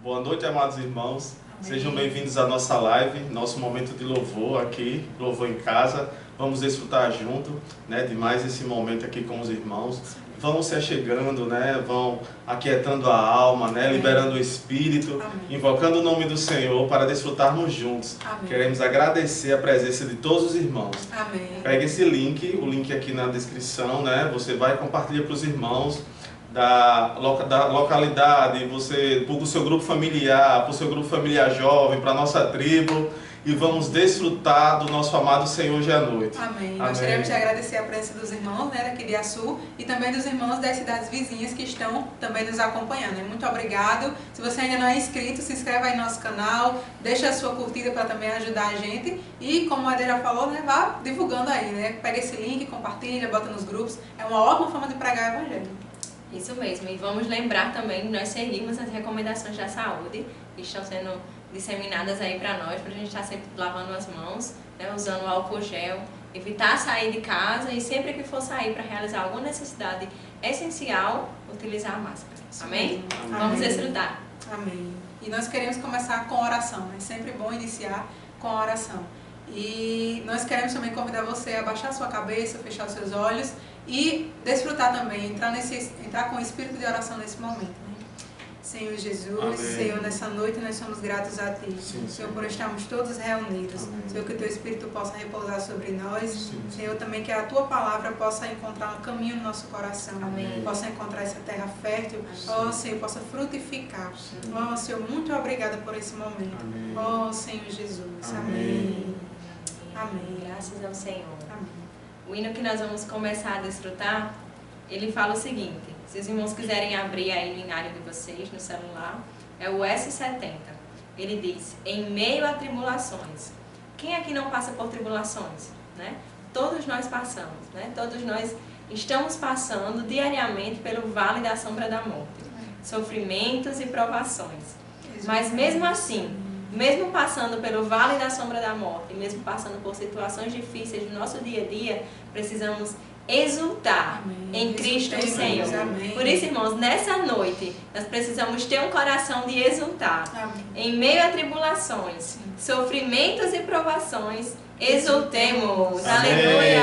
Boa noite, amados irmãos. Amém. Sejam bem-vindos à nossa live, nosso momento de louvor aqui, louvor em casa. Vamos desfrutar junto, de mais esse momento aqui com os irmãos. Vão se achegando, vão aquietando a alma, liberando o espírito, Amém. invocando o nome do Senhor para desfrutarmos juntos. Amém. Queremos agradecer a presença de todos os irmãos. Amém. Pegue esse link, o link aqui na descrição, Você vai e compartilha para os irmãos da localidade, para o seu grupo familiar, para o seu grupo familiar jovem, para a nossa tribo, e vamos desfrutar do nosso amado Senhor hoje à noite. Amém. Nós queremos te agradecer a presença dos irmãos daqui de Açu e também dos irmãos das cidades vizinhas que estão também nos acompanhando. Muito obrigado. Se você ainda não é inscrito, se inscreve aí no nosso canal, deixa a sua curtida para também ajudar a gente e, como a Adeira falou, vá divulgando aí, Pega esse link, compartilha, bota nos grupos. É uma ótima forma de pregar o evangelho. Isso mesmo, e vamos lembrar também de nós seguirmos as recomendações da saúde que estão sendo disseminadas aí para nós estar gente sempre lavando as mãos, usando o álcool gel, evitar sair de casa e sempre que for sair para realizar alguma necessidade essencial, utilizar a máscara. Amém? Amém. Vamos desfrutar. Amém. E nós queremos começar com oração, é sempre bom iniciar com a oração. E nós queremos também convidar você a baixar sua cabeça, fechar os seus olhos e desfrutar também, entrar com o espírito de oração nesse momento. Senhor Jesus, Amém. Senhor, nessa noite nós somos gratos a Ti, Sim, Senhor, por estarmos todos reunidos. Amém. Senhor, que o Teu Espírito possa repousar sobre nós. Sim. Senhor, também que a Tua palavra possa encontrar um caminho no nosso coração. Amém. Possa encontrar essa terra fértil. Ó, Senhor, possa frutificar. Ó, Senhor, muito obrigada por esse momento. Amém. Ó, Senhor Jesus. Amém. Amém. Graças ao Senhor. Amém. O hino que nós vamos começar a desfrutar, ele fala o seguinte: se os irmãos quiserem abrir aí no inário de vocês, no celular, é o S70. Ele diz: em meio a tribulações. Quem aqui não passa por tribulações? Todos nós passamos, Todos nós estamos passando diariamente pelo vale da sombra da morte. Sofrimentos e provações. Mas mesmo assim, mesmo passando pelo vale da sombra da morte, mesmo passando por situações difíceis no nosso dia a dia, precisamos exultar em Cristo Senhor. Amém. Por isso, irmãos, nessa noite, nós precisamos ter um coração de exultar. Amém. Em meio a tribulações, sofrimentos e provações, exultemos. Amém. Aleluia!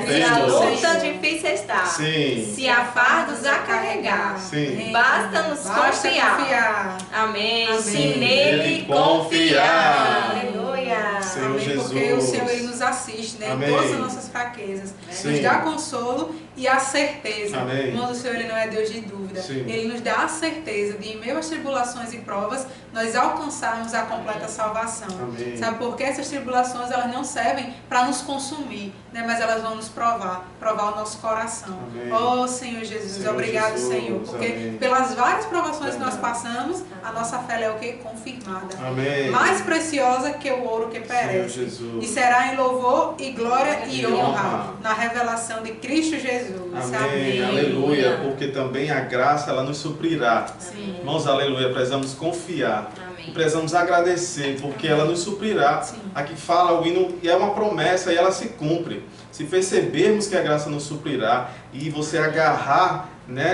Se a Exultemos. luta difícil está, Sim. se há fardos a carregar, Sim. basta-nos confiar. Amém. Amém. Se nele Nele confiar. confiar. Aleluia. Senhor Amém, Jesus. porque o Senhor ele nos assiste, em Amém. todas as nossas fraquezas. Sim. Nos dá consolo e a certeza. Amém. Irmãos, o Senhor ele não é Deus de dúvida. Sim. Ele nos dá a certeza de, em meio às tribulações e provas, nós alcançarmos a completa salvação. Amém. Sabe por quê? Essas tribulações elas não servem para nos consumir, mas elas vão nos provar o nosso coração. Amém. Oh, Senhor Jesus, Senhor obrigado, Jesus, Senhor, porque amém. pelas várias provações que nós Verdade. passamos, a nossa fé é o que? Confirmada. Amém. Mais preciosa que o ouro que Senhor perece. Jesus. E será em louvor e glória e E honra honra. na revelação de Cristo Jesus. Amém. Aleluia. Porque também a graça ela nos suprirá. Sim. Irmãos, aleluia. Precisamos confiar. E Amém. precisamos agradecer, porque ela nos suprirá. Sim. Aqui fala o hino, e é uma promessa, e ela se cumpre. Se percebermos que a graça nos suprirá, e você agarrar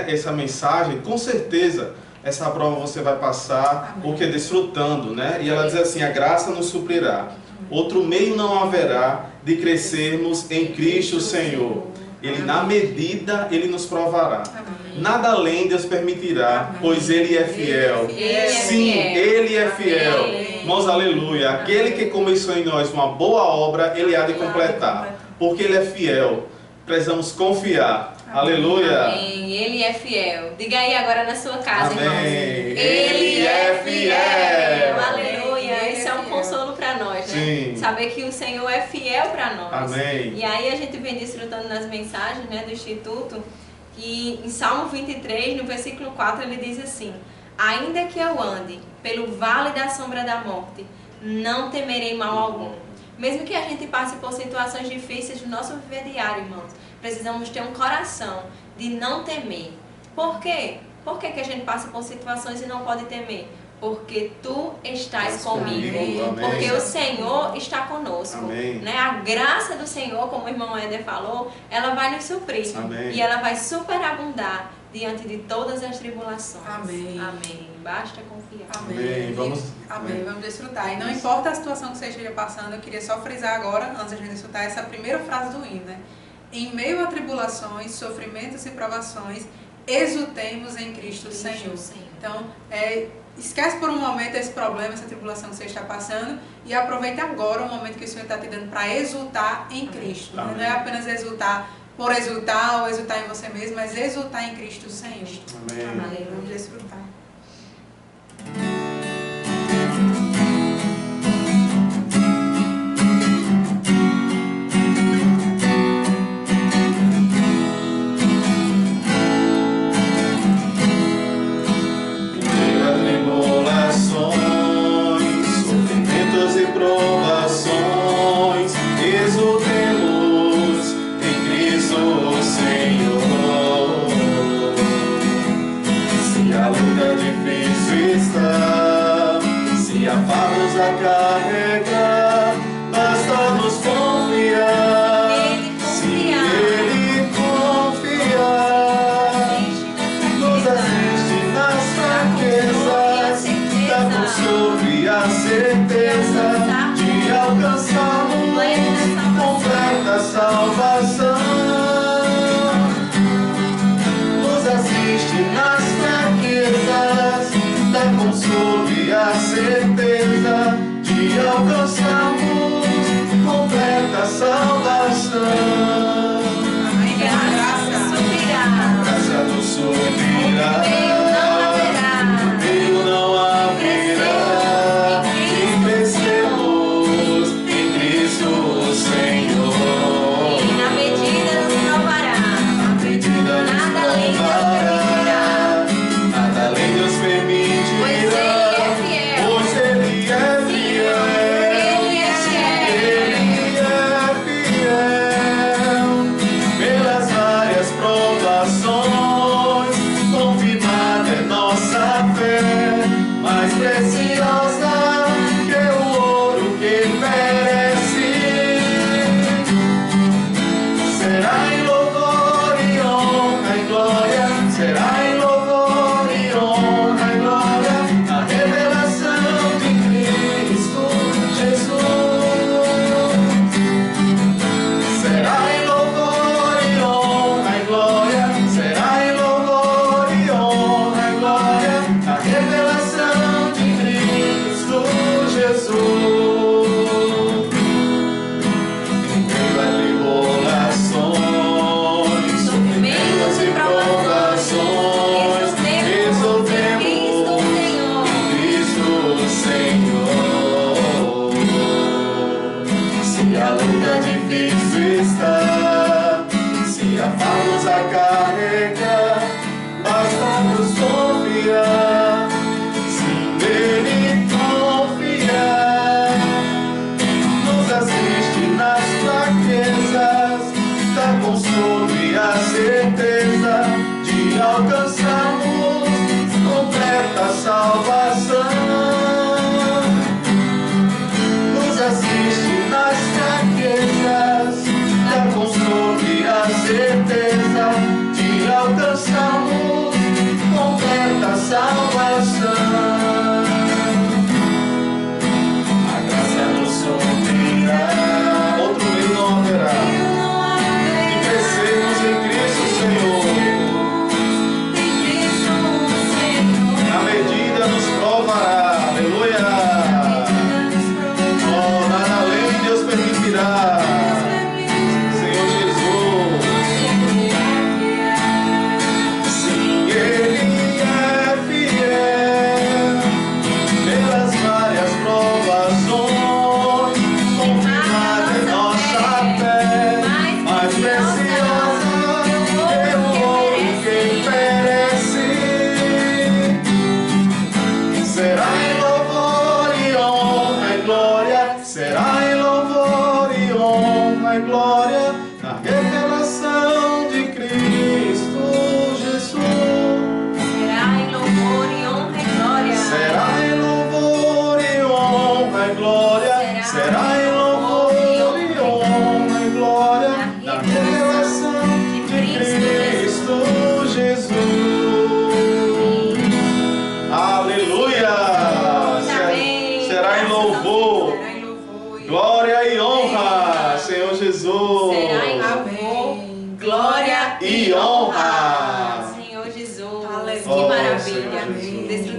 essa mensagem, com certeza essa prova você vai passar, Amém. porque desfrutando, E ela diz assim: a graça nos suprirá. Outro meio não haverá de crescermos em Cristo Senhor. Ele, na medida, Ele nos provará. Amém. Nada além Deus permitirá, Amém. pois Ele é fiel. Ele é Sim, fiel. Ele é fiel. Amém. Irmãos, aleluia. Aquele que começou em nós uma boa obra, Ele há de completar. Porque Ele é fiel. Precisamos confiar. Aleluia. Amém. Ele é fiel. Diga aí agora na sua casa, Amém. irmãos. Ele é fiel. Aleluia. Ele é Isso é um fiel. consolo para nós, Sim. Saber que o Senhor é fiel para nós. Amém. E aí a gente vem desfrutando nas mensagens, do Instituto, que em Salmo 23, no versículo 4, ele diz assim: ainda que eu ande pelo vale da sombra da morte, não temerei mal algum. Mesmo que a gente passe por situações difíceis no nosso viver diário, irmãos, precisamos ter um coração de não temer. Por quê? Por que a gente passa por situações e não pode temer? Porque tu estás comigo. Amém. Porque o Senhor está conosco. Amém. A graça do Senhor, como o irmão Éder falou, ela vai nos suprir. Amém. E ela vai superabundar diante de todas as tribulações. Amém. Amém. Basta confiar. Amém. Vamos desfrutar. E não importa a situação que você esteja passando, eu queria só frisar agora, antes de a gente desfrutar, essa primeira frase do hino, né? Em meio a tribulações, sofrimentos e provações, exultemos em Cristo Senhor. Então, esquece por um momento esse problema, essa tribulação que você está passando e aproveite agora o momento que o Senhor está te dando para exultar em Cristo. Não é apenas exultar por exultar ou exultar em você mesmo, mas exultar em Cristo Senhor. Amém. Amém. Vamos desfrutar. Carregar, basta nos confiar. Se Ele confiar, nos assiste nas fraquezas, dá consolo e a certeza de alcançarmos completa salvação. Nos assiste nas fraquezas, dá consolo e a certeza de alcançarmos completa salvação. Amém. Graça subirá. Graça nos subirá. O meio não haverá. O meio não haverá.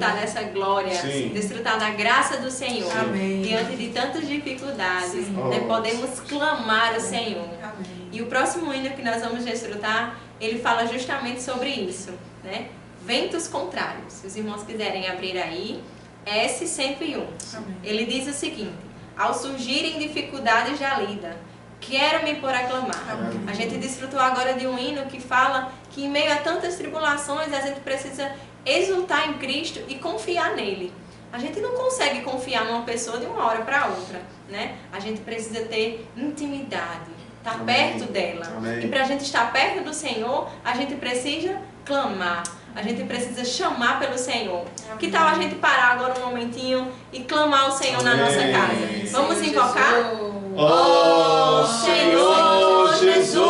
desfrutar dessa glória, Sim. desfrutar da graça do Senhor. Amém. Diante de tantas dificuldades, Sim. né, podemos clamar ao Senhor. Amém. E o próximo hino que nós vamos desfrutar, ele fala justamente sobre isso, né? Ventos contrários. Se os irmãos quiserem abrir aí, S101. Amém. Ele diz o seguinte: ao surgirem dificuldades da lida, quero me pôr a clamar. Amém. A gente desfrutou agora de um hino que fala que em meio a tantas tribulações a gente precisa exultar em Cristo e confiar nele. A gente não consegue confiar numa pessoa de uma hora para outra, né? A gente precisa ter intimidade, estar perto dela. Amém. E para a gente estar perto do Senhor, a gente precisa clamar. A gente precisa chamar pelo Senhor. Amém. Que tal a gente parar agora um momentinho e clamar ao Senhor na nossa Amém. casa? Vamos Senhor invocar? Jesus. Ó Senhor Jesus!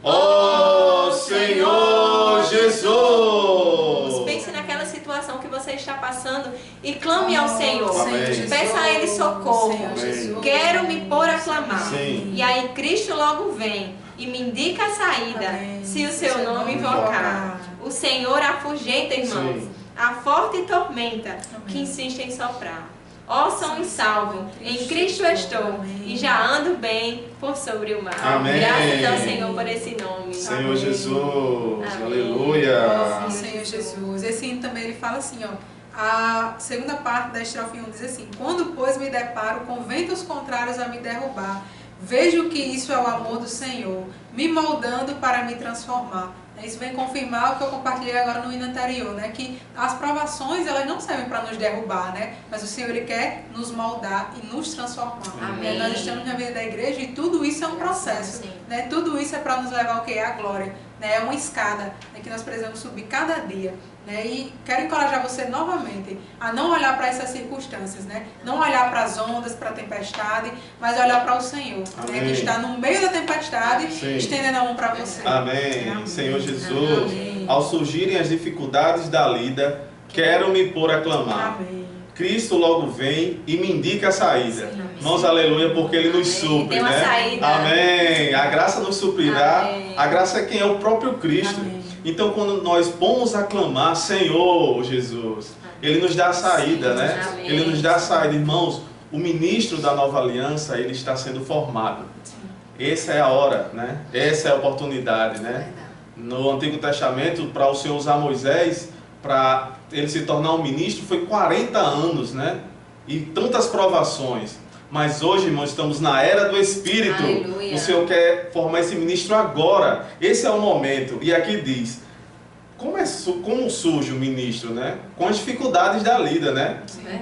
Ó Senhor Jesus! Pense naquela situação que você está passando e clame ao Senhor. Amém. Peça a Ele socorro. Senhor Jesus. Quero me pôr a clamar. Sim. E aí Cristo logo vem e me indica a saída, Amém. se o seu nome invocar. O Senhor afugenta, irmãos, Sim. a forte tormenta que Amém. insiste em soprar. Ó, são e salvo, em Cristo estou, Amém. e já ando bem por sobre o mar. Amém. Graças ao Senhor por esse nome. Senhor Amém. Jesus, Amém. aleluia. Ó Senhor Jesus. Esse hino também ele fala assim, ó. A segunda parte da estrofe 1 diz assim: quando, pois, me deparo com ventos contrários a me derrubar, vejo que isso é o amor do Senhor, me moldando para me transformar. Isso vem confirmar o que eu compartilhei agora no hino anterior, né? Que as provações, elas não servem para nos derrubar, né? Mas o Senhor, Ele quer nos moldar e nos transformar. Amém. Nós estamos na vida da igreja e tudo isso é um processo, Sim. né? Tudo isso é para nos levar ao que é a glória, né? É uma escada, né? Que nós precisamos subir cada dia. Né? E quero encorajar você novamente a não olhar para essas circunstâncias, né? Não olhar para as ondas, para a tempestade, mas olhar para o Senhor, né? Que está no meio da tempestade, Sim. estendendo a mão para você. Amém. Amém. Senhor Jesus, Amém. ao surgirem as dificuldades da lida, quero me pôr a clamar. Amém. Cristo logo vem e me indica a saída. Sim. Irmãos, aleluia, porque Ele nos Amém. supre, Tem uma né? saída. Amém. A graça nos suprirá. Amém. A graça é quem é o próprio Cristo. Amém. Então, quando nós pomos a clamar, Senhor Jesus, Ele nos dá a saída, Sim. né? Amém. Ele nos dá a saída. Irmãos, o ministro da nova aliança, ele está sendo formado. Essa é a hora, né? Essa é a oportunidade, né? Verdade. No Antigo Testamento, para o Senhor usar Moisés, para ele se tornar um ministro, foi 40 anos, né? E tantas provações. Mas hoje, irmãos, estamos na era do Espírito. Aleluia. O Senhor quer formar esse ministro agora. Esse é o momento. E aqui diz, como surge o ministro, né? Com as dificuldades da lida, né? É.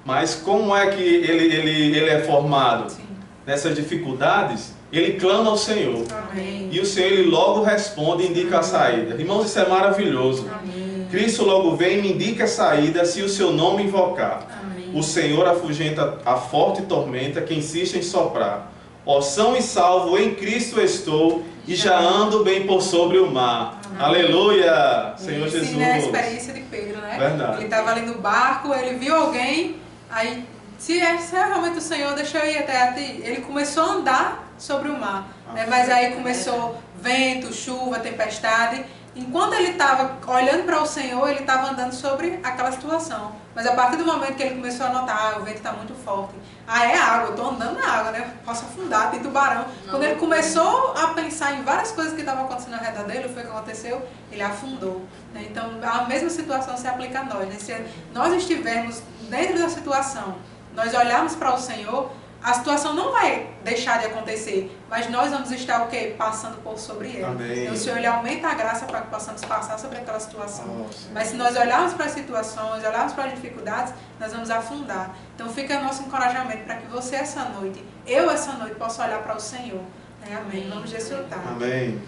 Mas como é que ele é formado? Sim. Nessas dificuldades, ele clama ao Senhor. Amém. E o Senhor, Ele logo responde e indica a saída. Irmãos, isso é maravilhoso. Amém. Cristo logo vem e me indica a saída se o seu nome invocar. Amém. O Senhor afugenta a forte tormenta que insiste em soprar. Ó, são e salvo, em Cristo estou, e já ando bem por sobre o mar. Amém. Aleluia! Senhor Sim, Jesus. né? A experiência de Pedro, né? Verdade. Ele estava ali no barco, ele viu alguém, aí, se é realmente o Senhor, deixa eu ir até a ti. Ele começou a andar sobre o mar, né? Mas aí começou vento, chuva, tempestade. Enquanto ele estava olhando para o Senhor, ele estava andando sobre aquela situação. Mas a partir do momento que ele começou a notar, o vento está muito forte. Ah, é água, eu estou andando na água, né? Posso afundar, tem tubarão. Quando ele começou a pensar em várias coisas que estavam acontecendo ao redor dele, foi o que aconteceu? Ele afundou. Né? Então, a mesma situação se aplica a nós. Né? Se nós estivermos dentro da situação, nós olharmos para o Senhor, a situação não vai deixar de acontecer, mas nós vamos estar o quê? Passando por sobre ela. Amém. Então, o Senhor, Ele aumenta a graça para que possamos passar sobre aquela situação. Nossa. Mas se nós olharmos para as situações, olharmos para as dificuldades, nós vamos afundar. Então fica o nosso encorajamento para que você essa noite, eu essa noite, possa olhar para o Senhor. Né? Amém. Vamos desfrutar. Amém.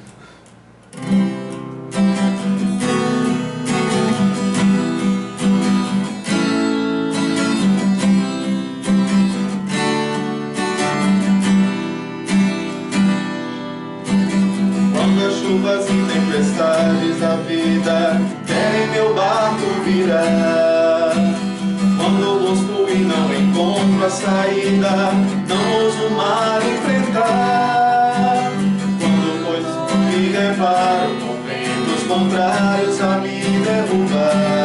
Quando as chuvas e tempestades da vida querem meu barco virar, quando eu busco e não encontro a saída, não ouso o mar enfrentar. Quando pois me deparo com ventos contrários a me derrubar,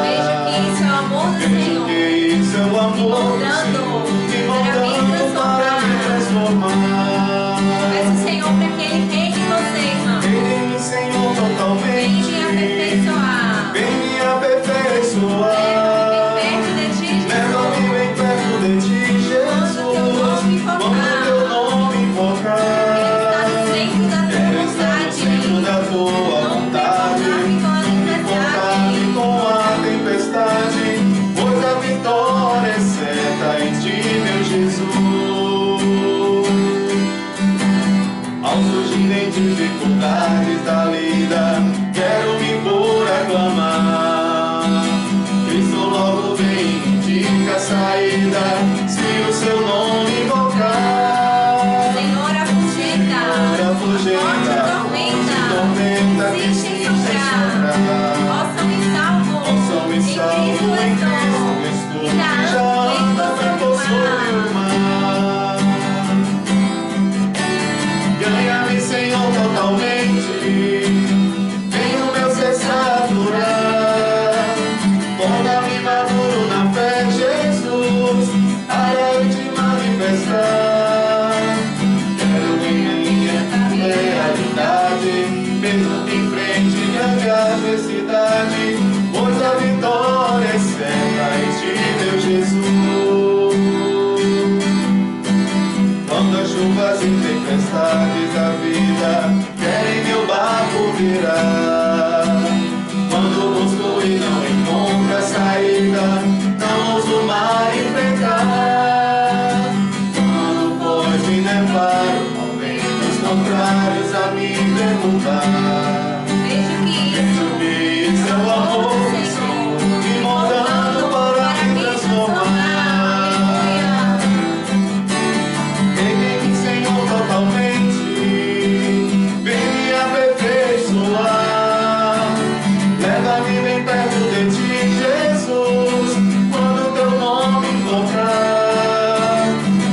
perto de ti, Jesus, quando teu nome invocar.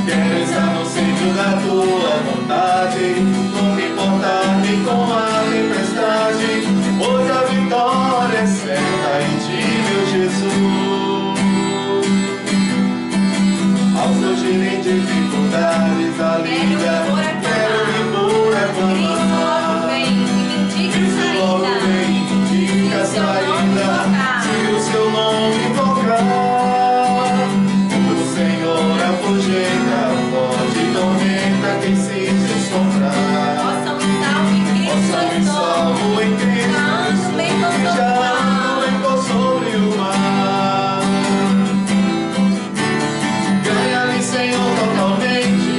Quero estar no centro da tua vontade, não me importar-me com a tempestade, pois a vitória é certa em ti, meu Jesus. Ao surgirem dificuldades da vida, quero me pôr a clamar. Cristo logo vem e indica a saída, se o seu nome invocar. O Senhor afugenta, forte tormenta quem se sofrer. Possa me salvo em Cristo, Já ando bem por sobre o mar. Ganha-me, Senhor, totalmente,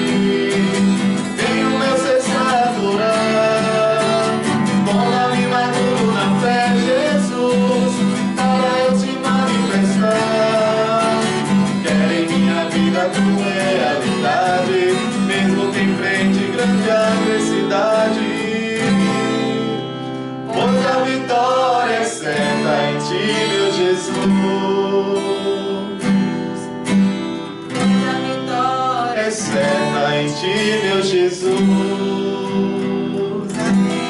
tenho meu cessar a adorar. Torna-me maduro na fé, Jesus, para eu te manifestar. Quero em minha vida tua realidade, mesmo que enfrente grande adversidade. Pois a vitória é certa em ti, meu Jesus. Pois a vitória é certa em ti, meu Jesus.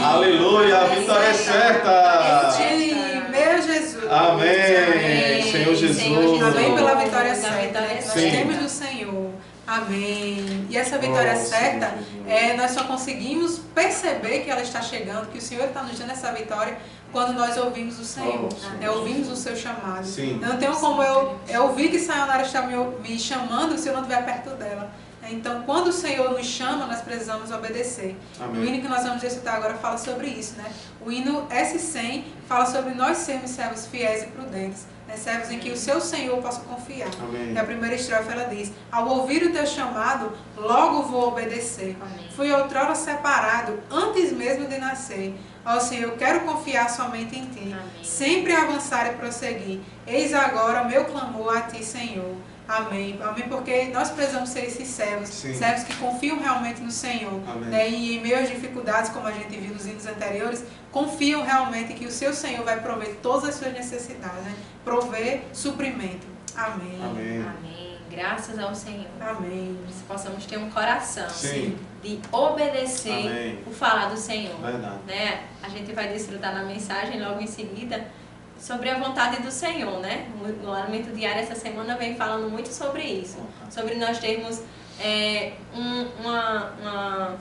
Aleluia, a vitória é certa. Em ti, meu Jesus. Amém. Senhor Jesus. Amém pela vitória Da certa. vitória Nós Sim. temos do Senhor. Amém. E essa vitória Oh, certa, Senhor. nós só conseguimos perceber que ela está chegando, que o Senhor está nos dando essa vitória quando nós ouvimos o Senhor, Oh, Senhor. ouvimos o seu chamado. Sim. Eu não tenho como eu ouvir que Sayonara está me chamando se eu não estiver perto dela. Então, quando o Senhor nos chama, nós precisamos obedecer. Amém. O hino que nós vamos recitar agora fala sobre isso, né? O hino S100 fala sobre nós sermos servos fiéis e prudentes, né? Servos em que o seu Senhor possa confiar. Amém. E a primeira estrofe ela diz: ao ouvir o teu chamado, logo vou obedecer. Amém. Fui outrora separado, antes mesmo de nascer. Ó Senhor, eu quero confiar somente em ti. Amém. Sempre avançar e prosseguir. Eis agora meu clamor a ti, Senhor. Amém. Amém, porque nós precisamos ser esses servos, Sim. servos que confiam realmente no Senhor. Amém. Né? E em meio às dificuldades, como a gente viu nos hinos anteriores, confiam realmente que o seu Senhor vai prover todas as suas necessidades, né? Prover suprimento. Amém. Amém. Amém. Graças ao Senhor. Amém. Que possamos ter um coração Sim. de obedecer Amém. o falar do Senhor. Verdade. Né? A gente vai desfrutar na mensagem logo em seguida sobre a vontade do Senhor, né? O Alimento Diário essa semana vem falando muito sobre isso, sobre nós termos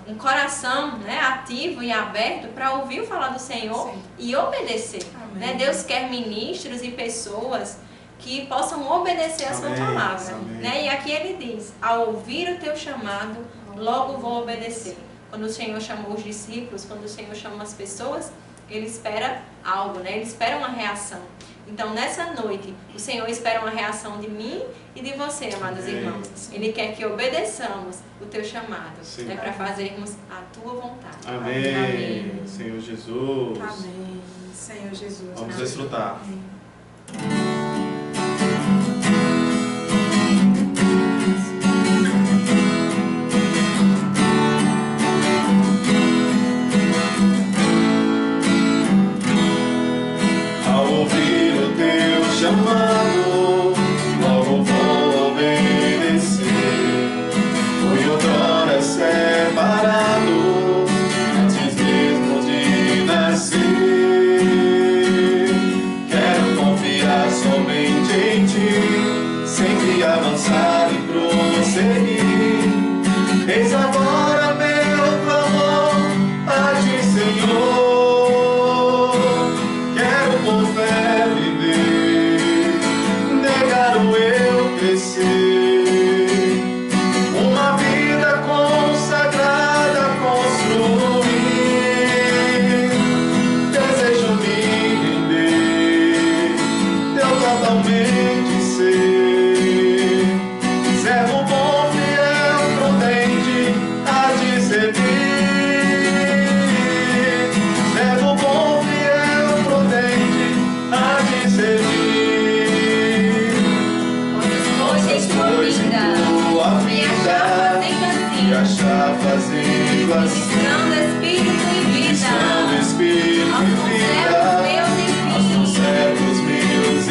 um coração, né, ativo e aberto para ouvir o falar do Senhor. Sim. E obedecer. Né? Deus quer ministros e pessoas que possam obedecer a sua palavra. Né? E aqui ele diz: ao ouvir o teu chamado, logo vou obedecer. Quando o Senhor chamou os discípulos, quando o Senhor chama as pessoas, ele espera algo, né? Ele espera uma reação. Então, nessa noite, o Senhor espera uma reação de mim e de você, amados irmãos. Ele quer que obedeçamos o teu chamado, né? Para fazermos a tua vontade. Amém. Amém. Senhor Jesus. Amém. Senhor Jesus. Vamos desfrutar. Amém. Chamado, logo vou obedecer. Fui outrora separado, antes mesmo de nascer. Quero confiar somente em ti, sempre avançar e prosseguir. Eis agora meu clamor a ti, Senhor. Quero por fé viver, eu crescer, uma vida consagrada construir. Desejo me render, eu totalmente ser servo bom, fiel, prudente, a te servir. Servo bom, fiel, prudente, a te servir. Me achar fazendo assim, ministrando Espírito e vida aos teus servos meus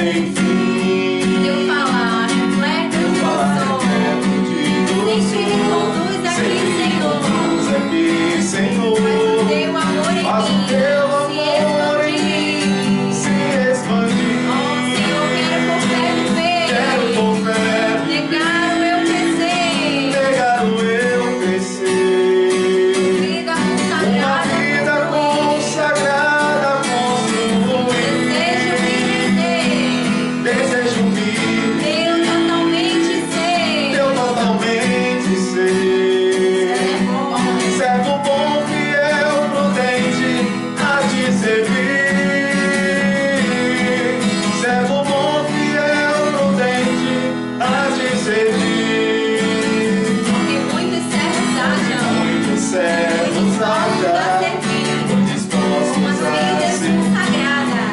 sem fim. Teu falar reflete Teu o falar teu som. repleto de luz. Sempre me conduz aqui, Sempre me Senhor. conduz aqui, Senhor. Teu amor em Faz o mim teu se amor em mim expandir. se expandir. Oh, Senhor, quero por fé viver. Quero por fé Negar o eu crescer. negar o eu crescer. Vida Uma vida consagrada construir. Desejo me render. Desejo me Teu totalmente ser. teu totalmente ser. Servo bom, fiel, prudente, a te servir. Servo bom, fiel, prudente, a te servir. Porque muitos servos hajam. Muitos servos Para haja, servir. Com as dispostos a vidas servir, consagradas.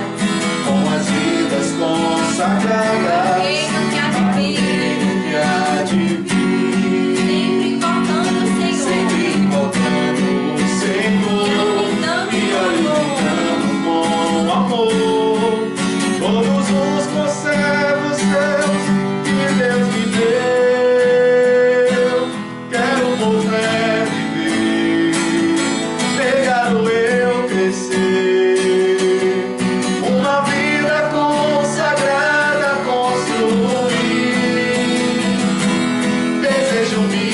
com as vidas consagradas. Reino que há de vir. Que há de vir, Sempre invocando o Senhor. sempre invocando o Senhor e alimentando com amor todos os conservos teus que Deus me deu. Quero por fé viver, pegar o eu crescer, uma vida consagrada construir. Desejo me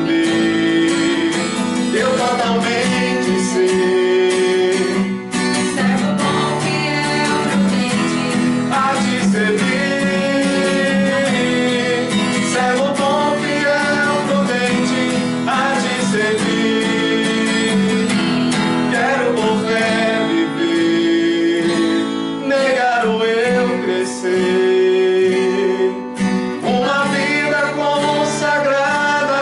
render, eu totalmente ser, Servo bom, fiel, prudente. a te servir. Servo bom, fiel, prudente, a te servir. Quero por fé viver, negar o eu crescer, uma vida consagrada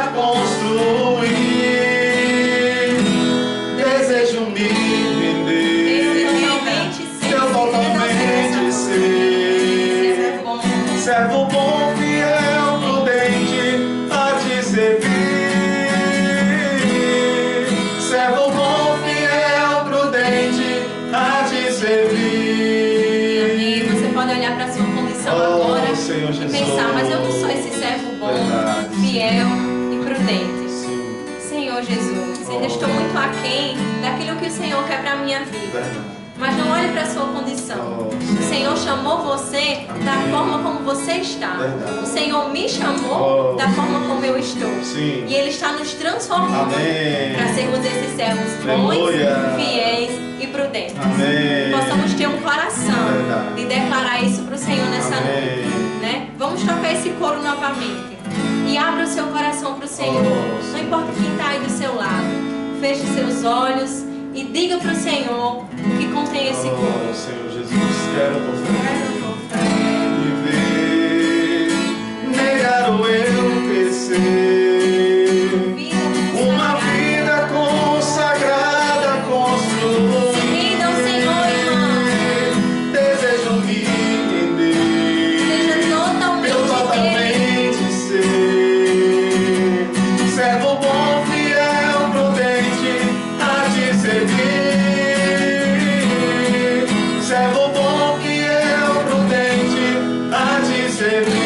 construir. Desejo me render, teu totalmente ser. Servo bom, fiel, prudente, a te servir. Servo bom, fiel, prudente, a te servir. Amém. Você pode olhar para a sua condição agora Oh, Senhor e Jesus. pensar, mas eu não sou esse servo bom, Verdade. fiel e prudente. Sim, Senhor Jesus, ainda estou muito aquém daquilo que o Senhor quer para a minha vida. verdade. Mas não olhe para a sua condição. Oh, O Senhor chamou você da Amém. forma como você está. Verdade. O Senhor me chamou Oh. da forma como eu estou. Sim. E Ele está nos transformando Amém. para sermos esses servos bons, Aleluia. fiéis e prudentes. Amém. Possamos ter um coração Verdade. de declarar isso para o Senhor nessa Amém. noite. Né? Vamos tocar esse coro novamente. E abra o seu coração para o Senhor. Oh, Não importa quem está aí do seu lado. Feche seus olhos e diga para o Senhor o que contém esse coro. Oh, Senhor Jesus, quero por fé Quero por fé. viver, negar o eu crescer, uma vida consagrada construir. Renda ao Senhor, irmão. Desejo me render, Seja totalmente eu dele. totalmente ser, servo bom, fiel, prudente, a te servir. Servo bom, fiel, prudente, a te servir.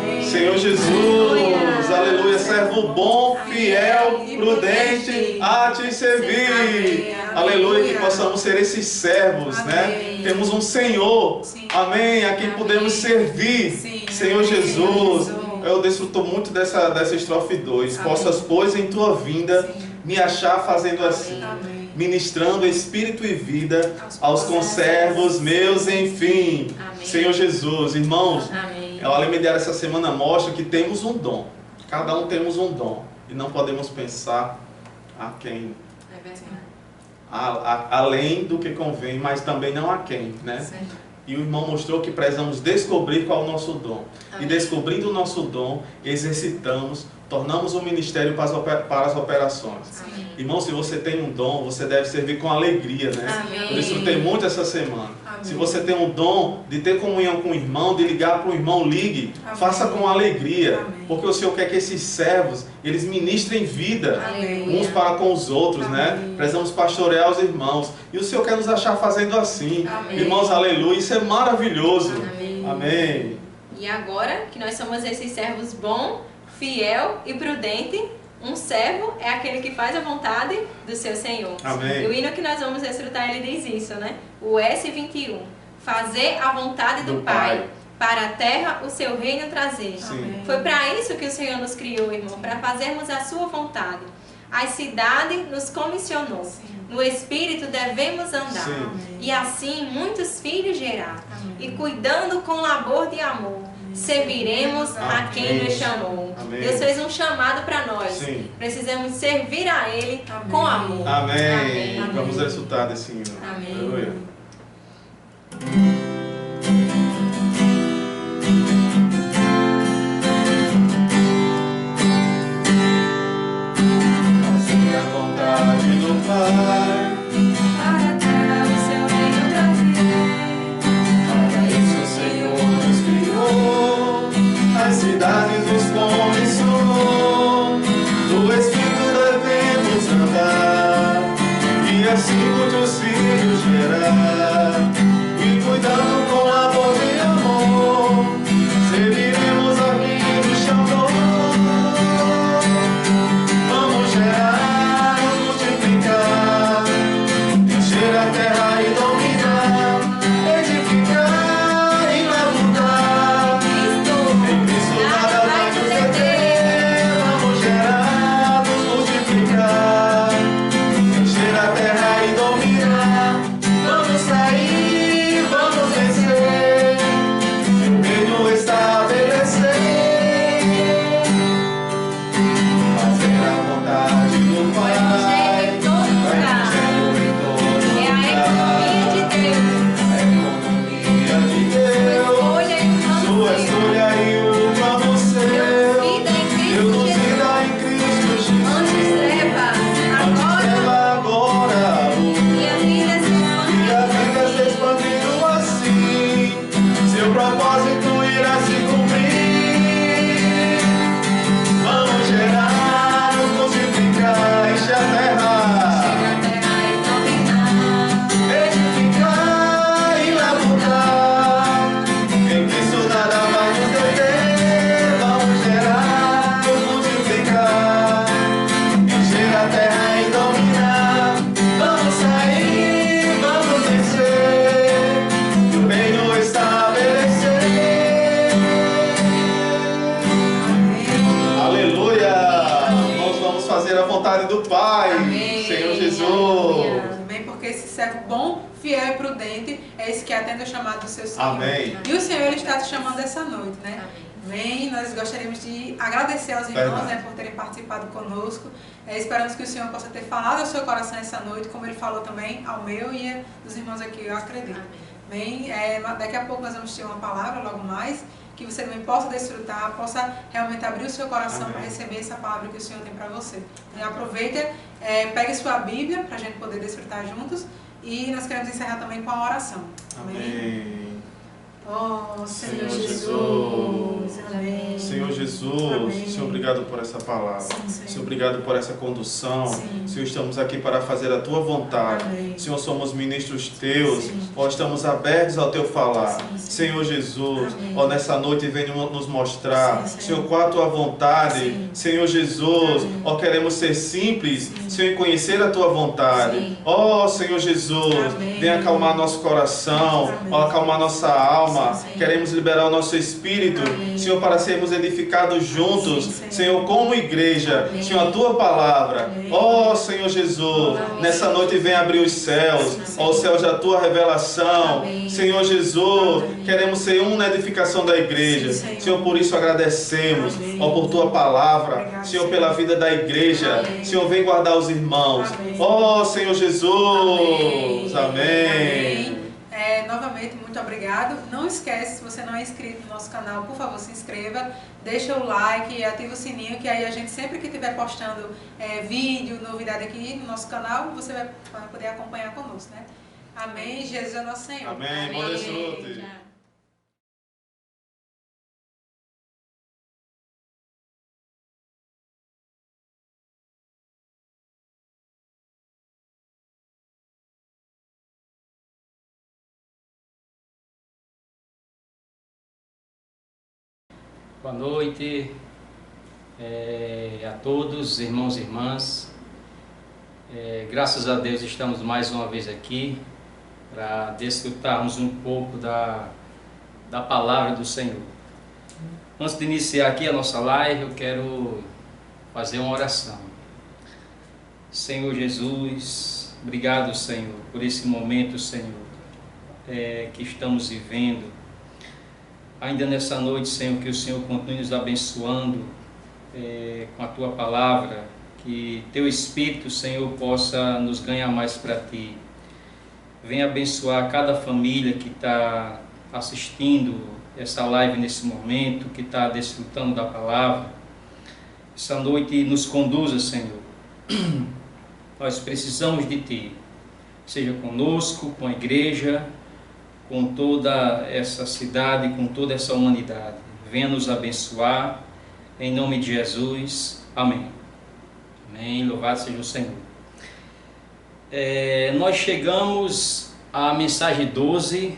Amém. Senhor Jesus, aleluia, servo bom, fiel, prudente, a te servir. Amém. Aleluia, que possamos ser esses servos, né? Amém. Temos um Senhor, Sim. amém, a quem Amém. podemos servir. Sim. Senhor Amém. Jesus, Jesus. eu desfruto muito dessa estrofe 2. Amém. Possas, pois, em tua vinda, Sim. me achar fazendo assim, Amém. ministrando espírito e vida aos conservos meus, enfim. Amém. Senhor Jesus, irmãos, Amém. a aula mediária essa semana mostra que temos um dom. Cada um temos um dom. E não podemos pensar a quem, É verdade. além do que convém, mas também não a quem, né? Certo. E o irmão mostrou que precisamos descobrir qual é o nosso dom. Amém. E descobrindo o nosso dom, exercitamos tornamos um ministério para as operações. Amém. Irmão, se você tem um dom, você deve servir com alegria, né? Amém. Eu desfrutei muito essa semana. Amém. Se você tem um dom de ter comunhão com o irmão, de ligar para o irmão, ligue. Amém. Faça com alegria. Amém. Porque o Senhor quer que esses servos, eles ministrem vida. Aleluia. Uns para com os outros, né? Amém. Precisamos pastorear os irmãos. E o Senhor quer nos achar fazendo assim. Amém. Irmãos, aleluia. Isso é maravilhoso. Amém. Amém. E agora que nós somos esses servos bom, fiel e prudente, um servo é aquele que faz a vontade do seu Senhor. Amém. E o hino que nós vamos desfrutar, ele diz isso, né? O S21. Fazer a vontade do Do Pai, Pai. para a terra o seu reino trazer. Sim. Amém. Foi para isso que o Senhor nos criou, irmão, para fazermos a sua vontade. A cidade nos comissionou. Sim. No Espírito devemos andar. Sim. Amém. E assim muitos filhos gerar. Amém. E cuidando com labor de amor, serviremos a quem Amém. nos chamou. Amém. Deus fez um chamado para nós. Sim. Precisamos servir a Ele Amém. com amor. Amém. Amém. Vamos desfrutar desse hino. Amém. Aleluia. Fazer a vontade do Pai. Para a terra o seu reino trazer. Para isso o Senhor nos criou, as cidades nos comissionou, no Espírito devemos andar, e assim muitos filhos gerar, e cuidando com amor e amor, serviremos a quem nos chamou. Vamos gerar, nos multiplicar, encher a terra e dominar, edificar e labutar. Em Cristo nada vai nos deter. Vamos gerar, nos multiplicar, encher a terra e dominar. Vamos sair, vamos vencer, e o reino estabelecer. Fazer a vontade do Pai. Em todo lugar. É a economia de Deus. A economia de Deus. Escolha e o Sua plano seu. escolha e o plano seu. Vida em Deus Cristo Jesus. vida em Cristo Antes Jesus. trevas, Antes agora dela, agora, e a vida se e a vida se expandindo assim, seu propósito irá se cumprir. Vamos gerar, nos multiplicar, encher a terra, a terra e dominar. edificar e labutar. Em Cristo nada vai nos deter. Vamos gerar, nos multiplicar, encher a terra e dominar. Vamos sair, vamos vencer, e o reino estabelecer. Aleluia! Nós vamos fazer a vontade do Pai, Amém. Senhor Jesus. Aleluia. Amém, porque esse servo bom, fiel e prudente é esse que atende o chamado do seu Senhor. Amém. E o Senhor ele está te chamando essa noite, né? Amém. Amém. Nós gostaríamos de agradecer aos irmãos, Verdade. né, por terem participado conosco. Esperamos que o Senhor possa ter falado ao seu coração essa noite, como ele falou também ao meu e dos irmãos aqui, eu acredito. Amém. Daqui a pouco nós vamos ter uma palavra logo mais, que você também possa desfrutar, possa realmente abrir o seu coração Amém. para receber essa palavra que o Senhor tem para você. Então, aproveita, pegue sua Bíblia para a gente poder desfrutar juntos, e nós queremos encerrar também com a oração. Amém. Oh, Senhor Senhor Jesus. Amém. Senhor Jesus, Amém. Senhor, obrigado por essa palavra. Sim, Senhor. Senhor, obrigado por essa condução. Sim. Senhor, estamos aqui para fazer a Tua vontade. Amém. Senhor, somos ministros Teus. Sim. Ó, estamos abertos ao Teu falar. Sim, sim. Senhor Jesus, Amém. ó, nessa noite venha nos mostrar, Sim, Senhor. Senhor, qual a Tua vontade. Sim. Senhor Jesus, Amém. ó, queremos ser simples, Sim. Senhor, e conhecer a Tua vontade. Sim. Ó, Senhor Jesus, Amém. venha acalmar nosso coração, Amém. ó, acalmar nossa alma. Sim, Senhor. Queremos liberar o nosso espírito, Amém. Senhor, para sermos edificados juntos, Sim, Senhor. Senhor, como igreja, Amém. Senhor, a Tua palavra. Amém. Ó, Senhor Jesus, Amém. nessa noite vem abrir os céus, Sim, ó, os céus da Tua revelação. Amém. Senhor Jesus, Amém. queremos ser um na edificação da igreja. Sim, Senhor. Senhor, por isso agradecemos, Amém. ó, por Tua palavra. Obrigado, Senhor, Senhor. pela vida da igreja. Amém. Senhor, vem guardar os irmãos. Amém. Ó, Senhor Jesus. Amém. Novamente, gente, muito obrigado. Não esquece, se você não é inscrito no nosso canal, por favor, se inscreva, deixa o like, ativa o sininho, que aí a gente sempre que estiver postando vídeo, novidade aqui no nosso canal, você vai poder acompanhar conosco, né? Amém. Jesus é nosso Senhor. Amém. Bom desfrute. Tchau. Boa noite a todos, irmãos e irmãs. Graças a Deus estamos mais uma vez aqui para desfrutarmos um pouco da palavra do Senhor. Antes de iniciar aqui a nossa live, eu quero fazer uma oração. Senhor Jesus, obrigado, Senhor, por esse momento, Senhor, que estamos vivendo. Ainda nessa noite, Senhor, que o Senhor continue nos abençoando com a Tua palavra, que Teu Espírito, Senhor, possa nos ganhar mais para Ti. Venha abençoar cada família que está assistindo essa live nesse momento, que está desfrutando da palavra. Essa noite nos conduza, Senhor. Nós precisamos de Ti. Seja conosco, com a igreja, com toda essa cidade, com toda essa humanidade. Venha nos abençoar, em nome de Jesus. Amém. Amém. Louvado seja o Senhor. Nós chegamos à mensagem 12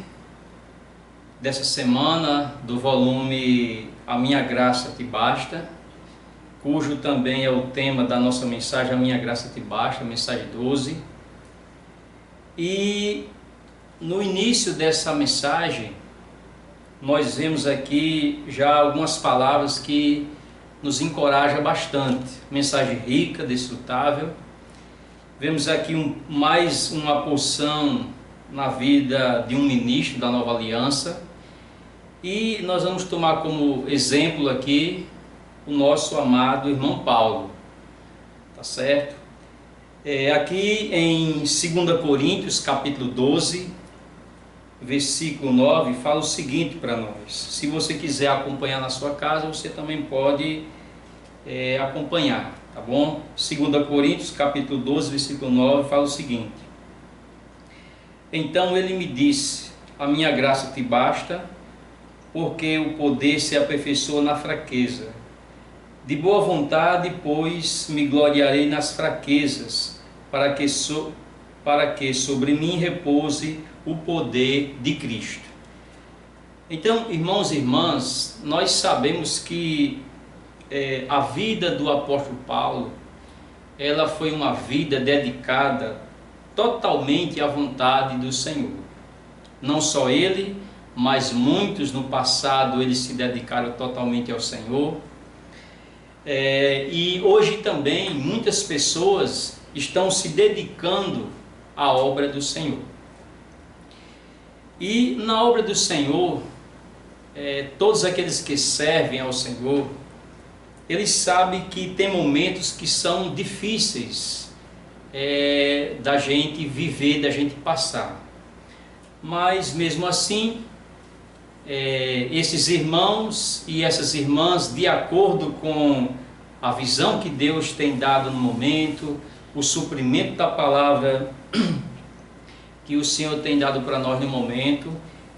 dessa semana, do volume A Minha Graça Te Basta, cujo também é o tema da nossa mensagem, A Minha Graça Te Basta, mensagem 12. E no início dessa mensagem, nós vemos aqui já algumas palavras que nos encorajam bastante. Mensagem rica, desfrutável. Vemos aqui mais uma porção na vida de um ministro da Nova Aliança. E nós vamos tomar como exemplo aqui o nosso amado irmão Paulo. Tá certo? Aqui em 2 Coríntios, capítulo 12, versículo 9, fala o seguinte para nós. Se você quiser acompanhar na sua casa, você também pode acompanhar, tá bom? 2 Coríntios, capítulo 12, versículo 9, fala o seguinte: Então ele me disse, a minha graça te basta, porque o poder se aperfeiçoa na fraqueza. De boa vontade, pois, me gloriarei nas fraquezas, para que sobre mim repouse o poder de Cristo. Então, irmãos e irmãs, nós sabemos que a vida do apóstolo Paulo, ela foi uma vida dedicada totalmente à vontade do Senhor. Não só ele, mas muitos no passado eles se dedicaram totalmente ao Senhor. E hoje também muitas pessoas estão se dedicando à obra do Senhor. E na obra do Senhor, todos aqueles que servem ao Senhor, eles sabem que tem momentos que são difíceis da gente viver, da gente passar. Mas mesmo assim, esses irmãos e essas irmãs, de acordo com a visão que Deus tem dado no momento, o suprimento da palavra que o Senhor tem dado para nós no momento,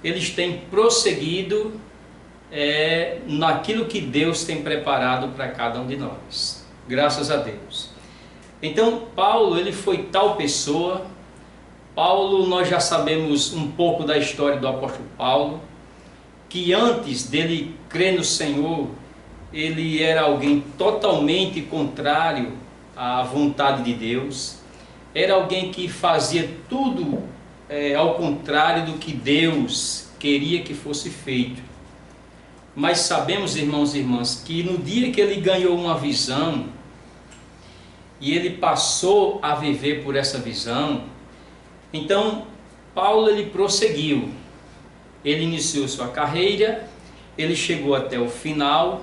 eles têm prosseguido naquilo que Deus tem preparado para cada um de nós. Graças a Deus. Então, Paulo, ele foi tal pessoa. Paulo, nós já sabemos um pouco da história do apóstolo Paulo, que antes dele crer no Senhor, ele era alguém totalmente contrário à vontade de Deus. Era alguém que fazia tudo ao contrário do que Deus queria que fosse feito. Mas sabemos, irmãos e irmãs, que no dia que ele ganhou uma visão e ele passou a viver por essa visão, então Paulo ele prosseguiu. Ele iniciou sua carreira, ele chegou até o final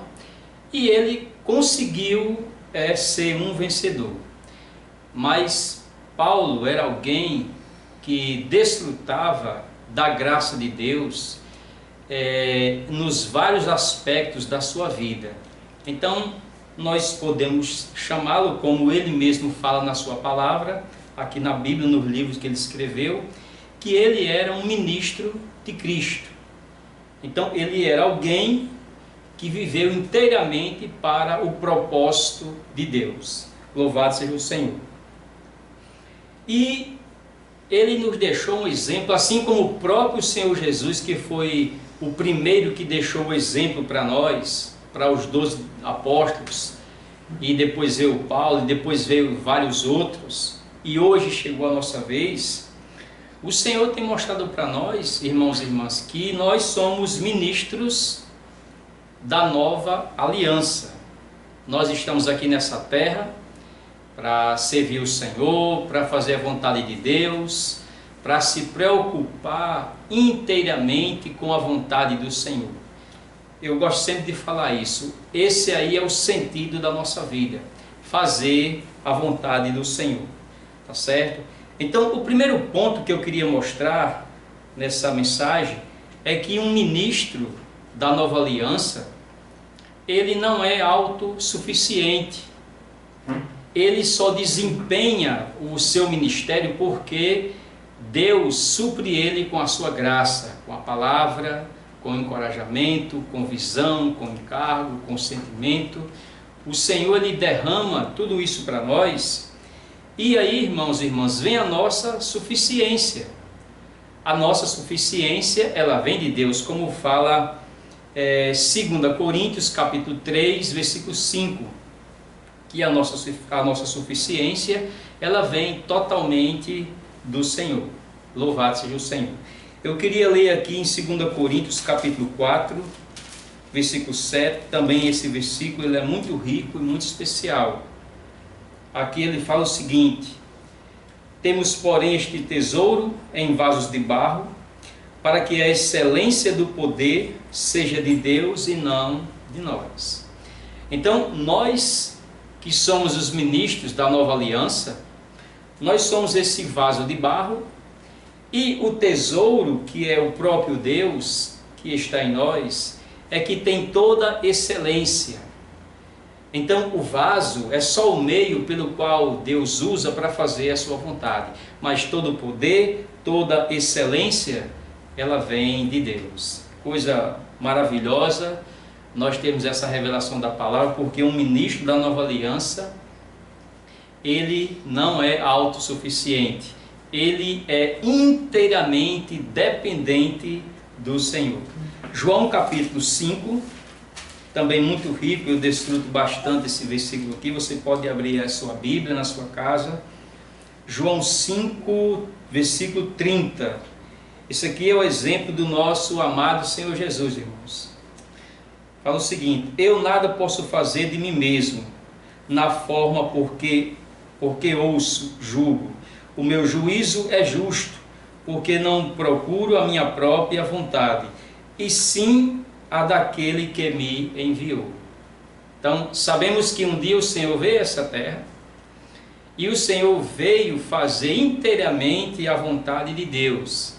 e ele conseguiu ser um vencedor. Mas Paulo era alguém que desfrutava da graça de Deus nos vários aspectos da sua vida. Então, nós podemos chamá-lo, como ele mesmo fala na sua palavra, aqui na Bíblia, nos livros que ele escreveu, que ele era um ministro de Cristo. Então, ele era alguém que viveu inteiramente para o propósito de Deus. Louvado seja o Senhor. E ele nos deixou um exemplo, assim como o próprio Senhor Jesus, que foi o primeiro que deixou o exemplo para nós, para os 12 apóstolos, e depois veio Paulo, e depois veio vários outros, e hoje chegou a nossa vez. O Senhor tem mostrado para nós, irmãos e irmãs, que nós somos ministros da nova aliança. Nós estamos aqui nessa terra para servir o Senhor, para fazer a vontade de Deus, para se preocupar inteiramente com a vontade do Senhor. Eu gosto sempre de falar isso. Esse aí é o sentido da nossa vida, fazer a vontade do Senhor, tá certo? Então, o primeiro ponto que eu queria mostrar nessa mensagem é que um ministro da nova aliança, ele não é autossuficiente. Ele só desempenha o seu ministério porque Deus supre ele com a sua graça, com a palavra, com encorajamento, com visão, com encargo, com sentimento. O Senhor, ele derrama tudo isso para nós. E aí, irmãos e irmãs, vem a nossa suficiência. A nossa suficiência, ela vem de Deus, como fala 2 Coríntios capítulo 3, versículo 5, que a nossa suficiência, ela vem totalmente do Senhor. Louvado seja o Senhor. Eu queria ler aqui em 2 Coríntios capítulo 4, versículo 7, também esse versículo ele é muito rico e muito especial. Aqui ele fala o seguinte: temos, porém, este tesouro em vasos de barro, para que a excelência do poder seja de Deus e não de nós. Então, nós que somos os ministros da nova aliança, nós somos esse vaso de barro, e o tesouro, que é o próprio Deus que está em nós, é que tem toda excelência. Então, o vaso é só o meio pelo qual Deus usa para fazer a sua vontade, mas todo o poder, toda excelência, ela vem de Deus. Coisa maravilhosa nós temos essa revelação da palavra, porque um ministro da nova aliança, ele não é autossuficiente, ele é inteiramente dependente do Senhor. João capítulo 5, também muito rico, eu desfruto bastante esse versículo aqui, você pode abrir a sua Bíblia na sua casa. João 5, versículo 30. Esse aqui é o exemplo do nosso amado Senhor Jesus, irmãos. Fala o seguinte: eu nada posso fazer de mim mesmo, na forma porque ouço, julgo. O meu juízo é justo, porque não procuro a minha própria vontade, e sim a daquele que me enviou. Então, sabemos que um dia o Senhor veio a essa terra, e o Senhor veio fazer inteiramente a vontade de Deus.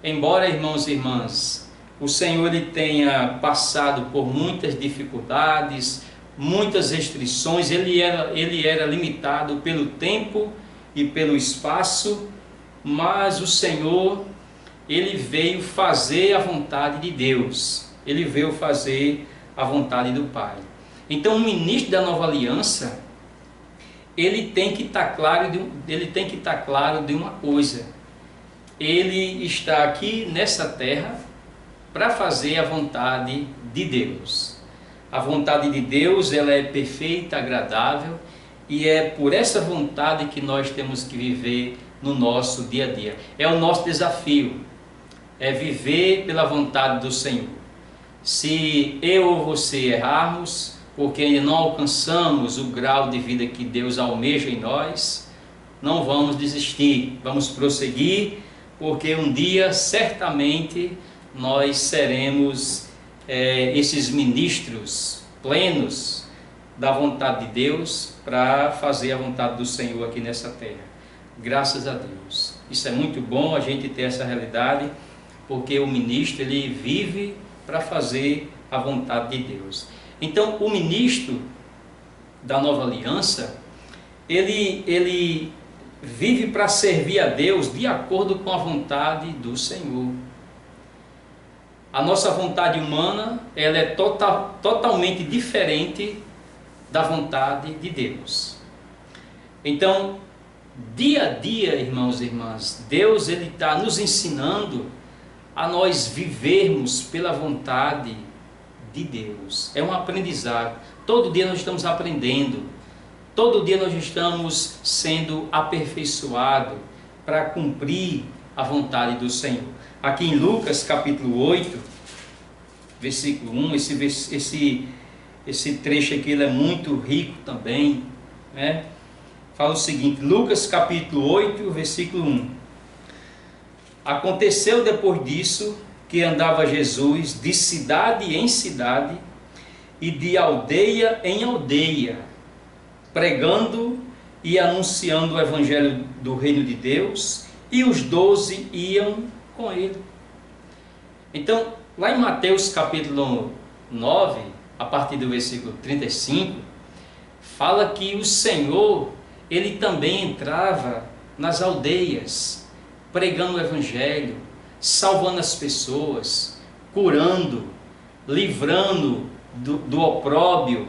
Embora, irmãos e irmãs, o Senhor ele tenha passado por muitas dificuldades, muitas restrições, ele era limitado pelo tempo e pelo espaço, mas o Senhor, ele veio fazer a vontade de Deus, ele veio fazer a vontade do Pai. Então, o ministro da nova aliança, ele tem que estar claro de uma coisa: ele está aqui nessa terra para fazer a vontade de Deus. A vontade de Deus, ela é perfeita, agradável, e é por essa vontade que nós temos que viver no nosso dia a dia. É o nosso desafio, é viver pela vontade do Senhor. Se eu ou você errarmos, porque ainda não alcançamos o grau de vida que Deus almeja em nós, não vamos desistir, vamos prosseguir, porque um dia certamente nós seremos esses ministros plenos da vontade de Deus para fazer a vontade do Senhor aqui nessa terra. Graças a Deus. Isso é muito bom a gente ter essa realidade, porque o ministro ele vive para fazer a vontade de Deus. Então, o ministro da Nova Aliança, ele vive para servir a Deus de acordo com a vontade do Senhor. A nossa vontade humana, ela é totalmente diferente da vontade de Deus. Então, dia a dia, irmãos e irmãs, Deus ele está nos ensinando a nós vivermos pela vontade de Deus. É um aprendizado. Todo dia nós estamos aprendendo. Todo dia nós estamos sendo aperfeiçoados para cumprir a vontade do Senhor. Aqui em Lucas capítulo 8, versículo 1, esse trecho aqui ele é muito rico também, né? Fala o seguinte, Lucas capítulo 8, versículo 1. Aconteceu depois disso que andava Jesus de cidade em cidade e de aldeia em aldeia, pregando e anunciando o evangelho do reino de Deus, e os 12 iam com ele. Então, lá em Mateus capítulo 9, a partir do versículo 35, fala que o Senhor, ele também entrava nas aldeias, pregando o evangelho, salvando as pessoas, curando, livrando do opróbrio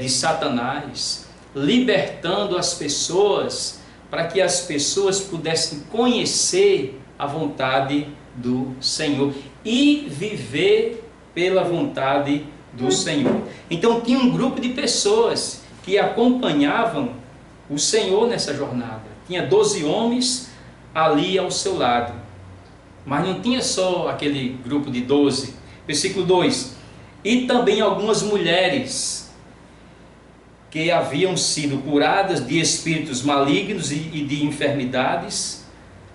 de Satanás, libertando as pessoas para que as pessoas pudessem conhecer a vontade do Senhor e viver pela vontade do Senhor. Então tinha um grupo de pessoas que acompanhavam o Senhor nessa jornada. Tinha 12 homens ali ao seu lado. Mas não tinha só aquele grupo de 12. Versículo 2. E também algumas mulheres que haviam sido curadas de espíritos malignos e de enfermidades.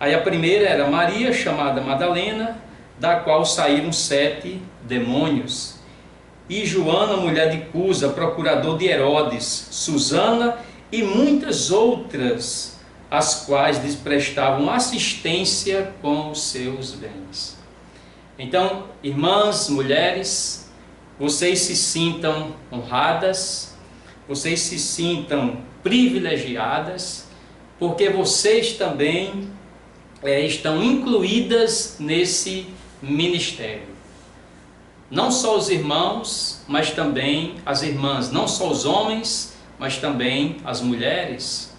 Aí a primeira era Maria, chamada Madalena, da qual saíram 7 demônios. E Joana, mulher de Cusa, procurador de Herodes, Susana e muitas outras, as quais lhes prestavam assistência com os seus bens. Então, irmãs, mulheres, vocês se sintam honradas, vocês se sintam privilegiadas, porque vocês também estão incluídas nesse ministério. Não só os irmãos, mas também as irmãs, não só os homens, mas também as mulheres.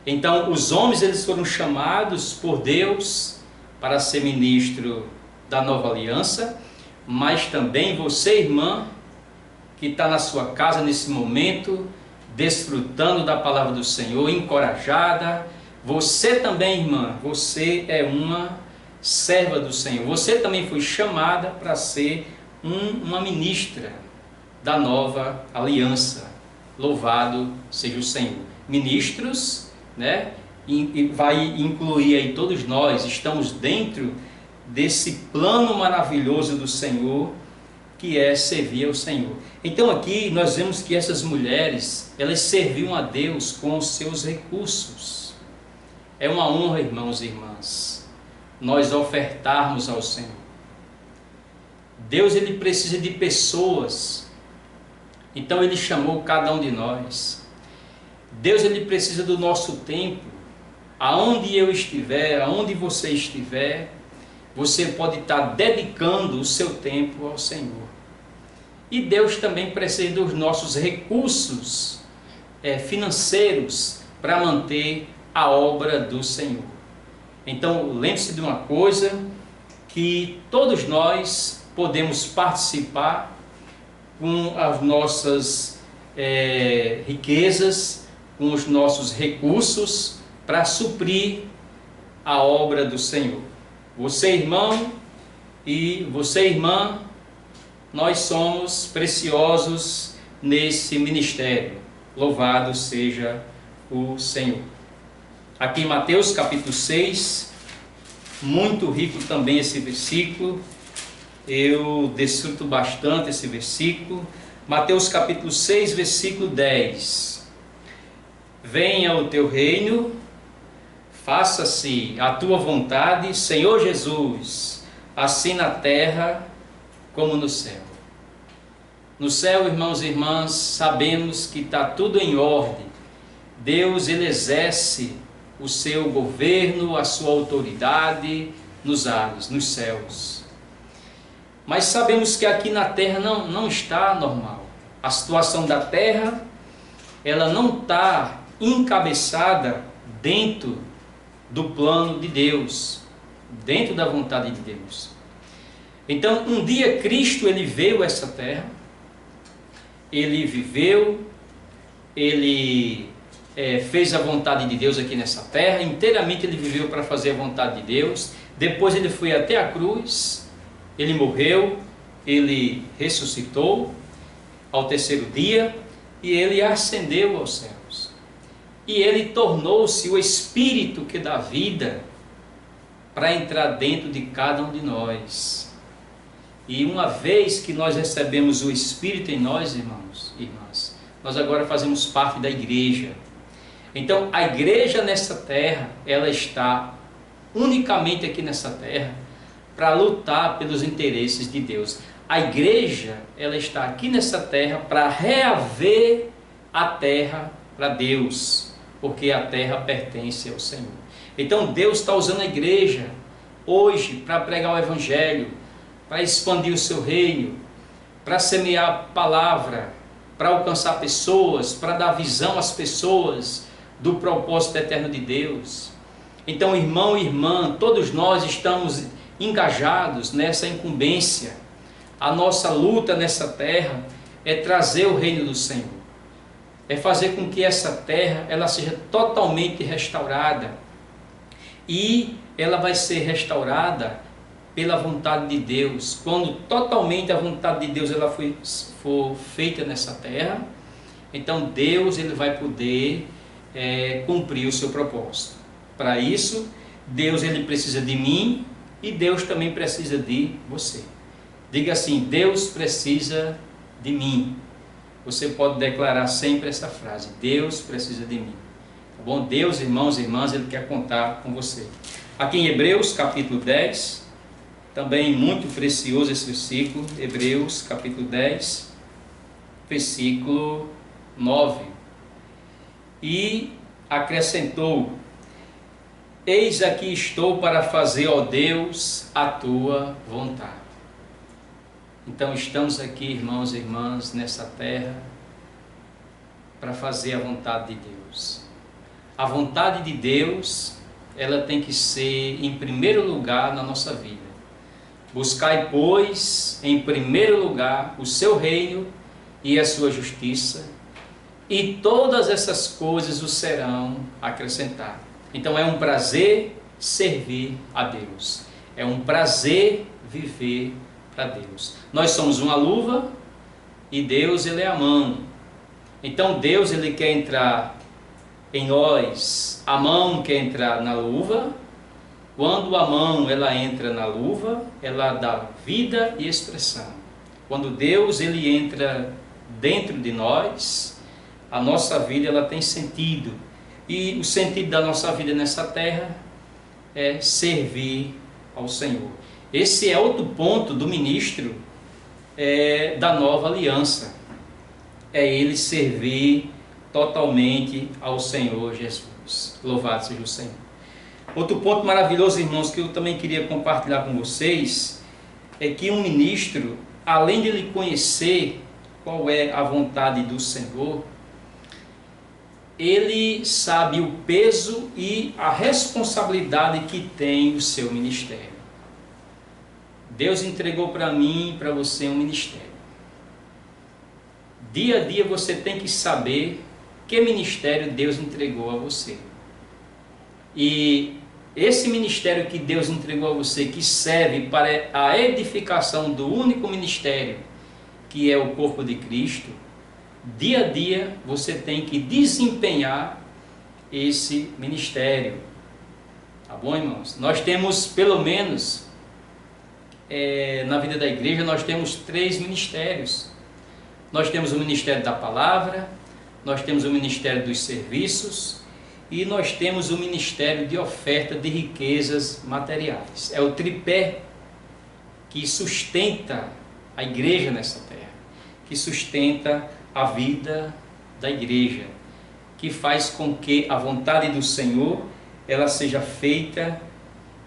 Então, os homens eles foram chamados por Deus para ser ministro da Nova Aliança, mas também você, irmã, que está na sua casa nesse momento, desfrutando da palavra do Senhor, encorajada. Você também, irmã, você é uma serva do Senhor. Você também foi chamada para ser uma ministra da Nova Aliança. Louvado seja o Senhor. Ministros, né? E vai incluir aí todos nós, estamos dentro desse plano maravilhoso do Senhor, que é servir ao Senhor. Então aqui nós vemos que essas mulheres, elas serviam a Deus com os seus recursos. É uma honra, irmãos e irmãs, nós ofertarmos ao Senhor. Deus ele precisa de pessoas, então ele chamou cada um de nós. Deus ele precisa do nosso tempo. Aonde eu estiver, aonde você estiver, você pode estar dedicando o seu tempo ao Senhor. E Deus também precisa dos nossos recursos financeiros para manter a obra do Senhor. Então, lembre-se de uma coisa, que todos nós podemos participar com as nossas riquezas, com os nossos recursos, para suprir a obra do Senhor. Você, irmão, e você, irmã, nós somos preciosos nesse ministério. Louvado seja o Senhor. Aqui em Mateus capítulo 6, muito rico também esse versículo. Eu desfruto bastante esse versículo. Mateus capítulo 6, versículo 10. Venha o teu reino, faça-se a tua vontade, Senhor Jesus, assim na terra como no céu. No céu, irmãos e irmãs, sabemos que está tudo em ordem. Deus, Ele exerce o seu governo, a sua autoridade nos ares, nos céus. Mas sabemos que aqui na terra não está normal. A situação da terra, ela não está encabeçada dentro do plano de Deus, dentro da vontade de Deus. Então, um dia Cristo, Ele veio a essa terra, Ele viveu, Ele fez a vontade de Deus aqui nessa terra, inteiramente Ele viveu para fazer a vontade de Deus. Depois Ele foi até a cruz, Ele morreu, Ele ressuscitou ao terceiro dia e Ele ascendeu aos céus. E Ele tornou-se o Espírito que dá vida para entrar dentro de cada um de nós. E uma vez que nós recebemos o Espírito em nós, irmãos e irmãs, nós agora fazemos parte da igreja. Então, a igreja nessa terra, ela está unicamente aqui nessa terra para lutar pelos interesses de Deus. A igreja, ela está aqui nessa terra para reaver a terra para Deus, porque a terra pertence ao Senhor. Então, Deus está usando a igreja hoje para pregar o Evangelho, para expandir o seu reino, para semear a palavra, para alcançar pessoas, para dar visão às pessoas do propósito eterno de Deus. Então, irmão e irmã, todos nós estamos engajados nessa incumbência. A nossa luta nessa terra é trazer o reino do Senhor, é fazer com que essa terra ela seja totalmente restaurada, e ela vai ser restaurada pela vontade de Deus. Quando totalmente a vontade de Deus ela for feita nessa terra, então Deus ele vai poder cumprir o seu propósito. Para isso, Deus ele precisa de mim e Deus também precisa de você. Diga assim: Deus precisa de mim. Você pode declarar sempre essa frase: Deus precisa de mim. Tá bom? Deus, irmãos e irmãs, Ele quer contar com você. Aqui em Hebreus capítulo 10, também muito precioso esse versículo, Hebreus capítulo 10, versículo 9. E acrescentou: eis aqui estou para fazer, ó Deus, a tua vontade. Então estamos aqui, irmãos e irmãs, nessa terra para fazer a vontade de Deus. A vontade de Deus, ela tem que ser em primeiro lugar na nossa vida. Buscai, pois, em primeiro lugar o seu reino e a sua justiça, e todas essas coisas os serão acrescentadas. Então é um prazer servir a Deus. É um prazer viver para Deus. Nós somos uma luva e Deus ele é a mão. Então Deus ele quer entrar em nós. A mão quer entrar na luva. Quando a mão ela entra na luva, ela dá vida e expressão. Quando Deus ele entra dentro de nós, a nossa vida ela tem sentido. E o sentido da nossa vida nessa terra é servir ao Senhor. Esse é outro ponto do ministro da nova aliança. É ele servir totalmente ao Senhor Jesus. Louvado seja o Senhor. Outro ponto maravilhoso, irmãos, que eu também queria compartilhar com vocês, é que um ministro, além de ele conhecer qual é a vontade do Senhor, ele sabe o peso e a responsabilidade que tem o seu ministério. Deus entregou para mim e para você um ministério. Dia a dia você tem que saber que ministério Deus entregou a você. E esse ministério que Deus entregou a você, que serve para a edificação do único ministério, que é o corpo de Cristo, dia a dia você tem que desempenhar esse ministério. Tá bom, irmãos? Nós temos pelo menos, na vida da igreja, nós temos 3 ministérios. Nós temos o ministério da palavra, nós temos o ministério dos serviços e nós temos o ministério de oferta de riquezas materiais. É o tripé que sustenta a igreja nessa terra, que sustenta a vida da igreja, que faz com que a vontade do Senhor ela seja feita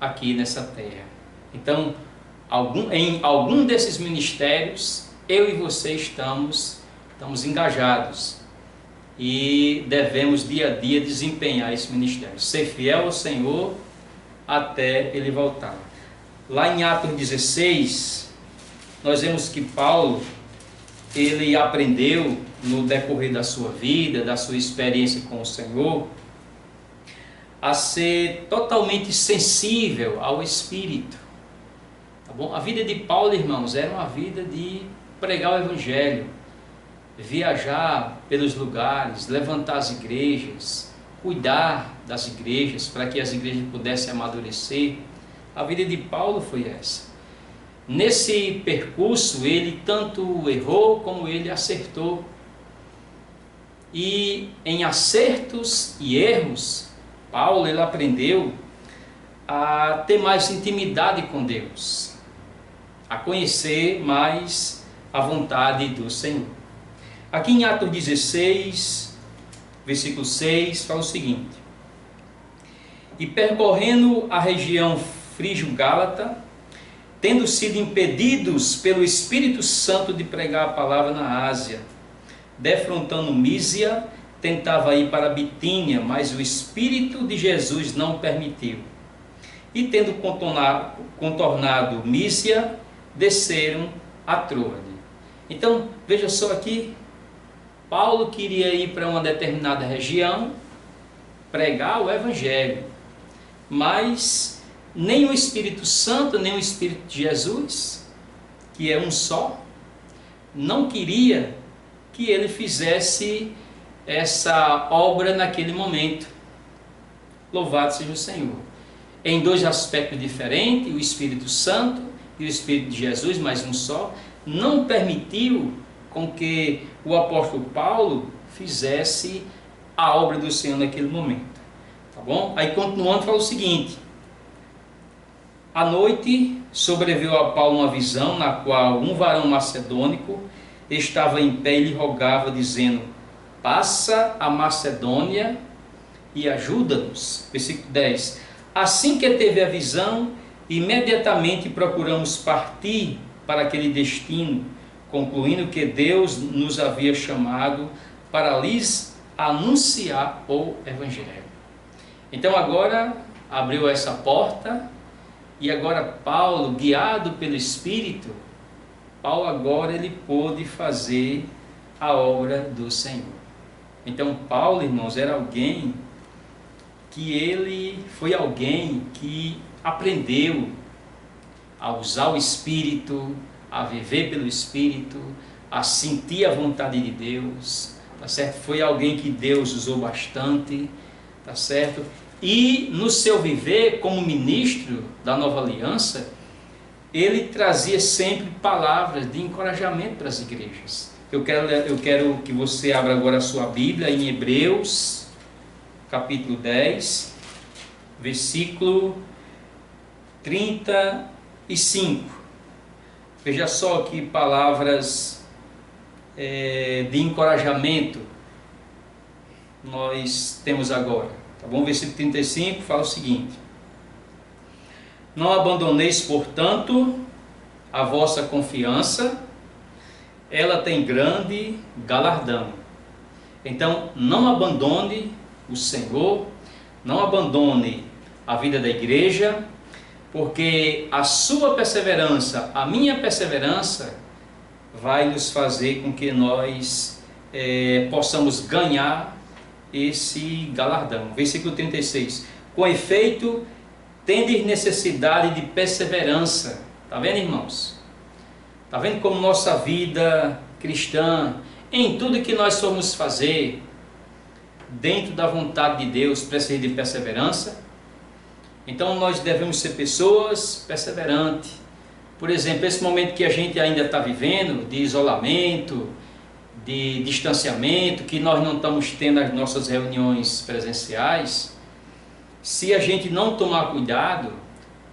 aqui nessa terra. Então, em algum desses ministérios, eu e você estamos engajados e devemos dia a dia desempenhar esse ministério, ser fiel ao Senhor até Ele voltar. Lá em Atos 16, nós vemos que Paulo, ele aprendeu no decorrer da sua vida, da sua experiência com o Senhor, a ser totalmente sensível ao Espírito. Tá bom? A vida de Paulo, irmãos, era uma vida de pregar o Evangelho, viajar pelos lugares, levantar as igrejas, cuidar das igrejas, para que as igrejas pudessem amadurecer. A vida de Paulo foi essa. Nesse percurso, ele tanto errou como ele acertou. E em acertos e erros, Paulo ele aprendeu a ter mais intimidade com Deus, a conhecer mais a vontade do Senhor. Aqui em Atos 16, versículo 6, fala o seguinte: e percorrendo a região frígio-gálata, tendo sido impedidos pelo Espírito Santo de pregar a palavra na Ásia, defrontando Mísia, tentava ir para Bitínia, mas o Espírito de Jesus não permitiu. E tendo contornado Mísia, desceram a Troade. Então, veja só aqui, Paulo queria ir para uma determinada região, pregar o Evangelho, mas nem o Espírito Santo, nem o Espírito de Jesus, que é um só, não queria que ele fizesse essa obra naquele momento. Louvado seja o Senhor. Em dois aspectos diferentes, o Espírito Santo e o Espírito de Jesus, mas um só, não permitiu com que o apóstolo Paulo fizesse a obra do Senhor naquele momento. Tá bom? Aí continuando, fala o seguinte: à noite sobreveio a Paulo uma visão, na qual um varão macedônico estava em pé e lhe rogava, dizendo: passa a Macedônia e ajuda-nos. Versículo 10. Assim que teve a visão, imediatamente procuramos partir para aquele destino, concluindo que Deus nos havia chamado para lhes anunciar o Evangelho. Então agora abriu essa porta, e agora Paulo, guiado pelo Espírito, Paulo agora ele pôde fazer a obra do Senhor. Então Paulo, irmãos, era alguém foi alguém que aprendeu a usar o Espírito, a viver pelo Espírito, a sentir a vontade de Deus, tá certo? Foi alguém que Deus usou bastante, tá certo? E no seu viver como ministro da Nova Aliança, ele trazia sempre palavras de encorajamento para as igrejas. Eu quero que você abra agora a sua Bíblia em Hebreus, capítulo 10, versículo 35. Veja só que palavras de encorajamento nós temos agora. Tá bom? Versículo 35 fala o seguinte: não abandoneis, portanto, a vossa confiança, ela tem grande galardão. Então, não abandone o Senhor, não abandone a vida da igreja, porque a sua perseverança, a minha perseverança, vai nos fazer com que nós possamos ganhar esse galardão. Versículo 36. Com efeito, tendes necessidade de perseverança. Está vendo, irmãos? Está vendo como nossa vida cristã, em tudo que nós formos fazer, dentro da vontade de Deus, precisa de perseverança? Então nós devemos ser pessoas perseverantes. Por exemplo, esse momento que a gente ainda está vivendo, de isolamento, de distanciamento, que nós não estamos tendo as nossas reuniões presenciais, se a gente não tomar cuidado,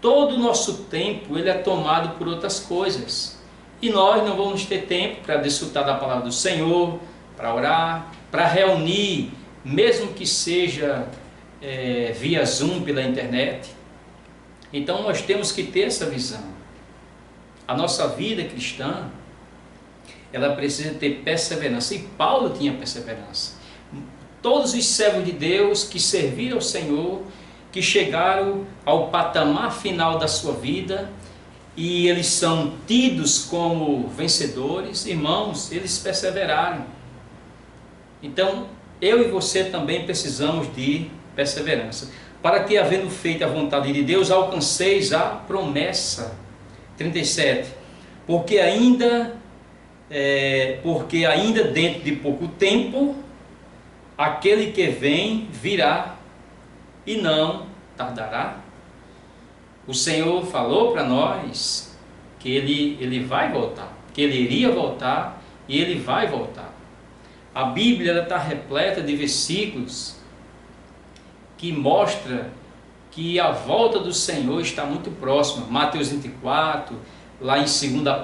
todo o nosso tempo ele é tomado por outras coisas. E nós não vamos ter tempo para desfrutar da palavra do Senhor, para orar, para reunir, mesmo que seja via Zoom, pela internet. Então nós temos que ter essa visão. A nossa vida cristã, ela precisa ter perseverança. E Paulo tinha perseverança. Todos os servos de Deus que serviram ao Senhor, que chegaram ao patamar final da sua vida, e eles são tidos como vencedores, irmãos, eles perseveraram. Então, eu e você também precisamos de perseverança, para que, havendo feito a vontade de Deus, alcanceis a promessa. 37. Porque ainda dentro de pouco tempo, aquele que vem virá e não tardará. O Senhor falou para nós que ele vai voltar, que ele iria voltar e ele vai voltar. A Bíblia está repleta de versículos que mostra que a volta do Senhor está muito próxima. Mateus 24, lá em 2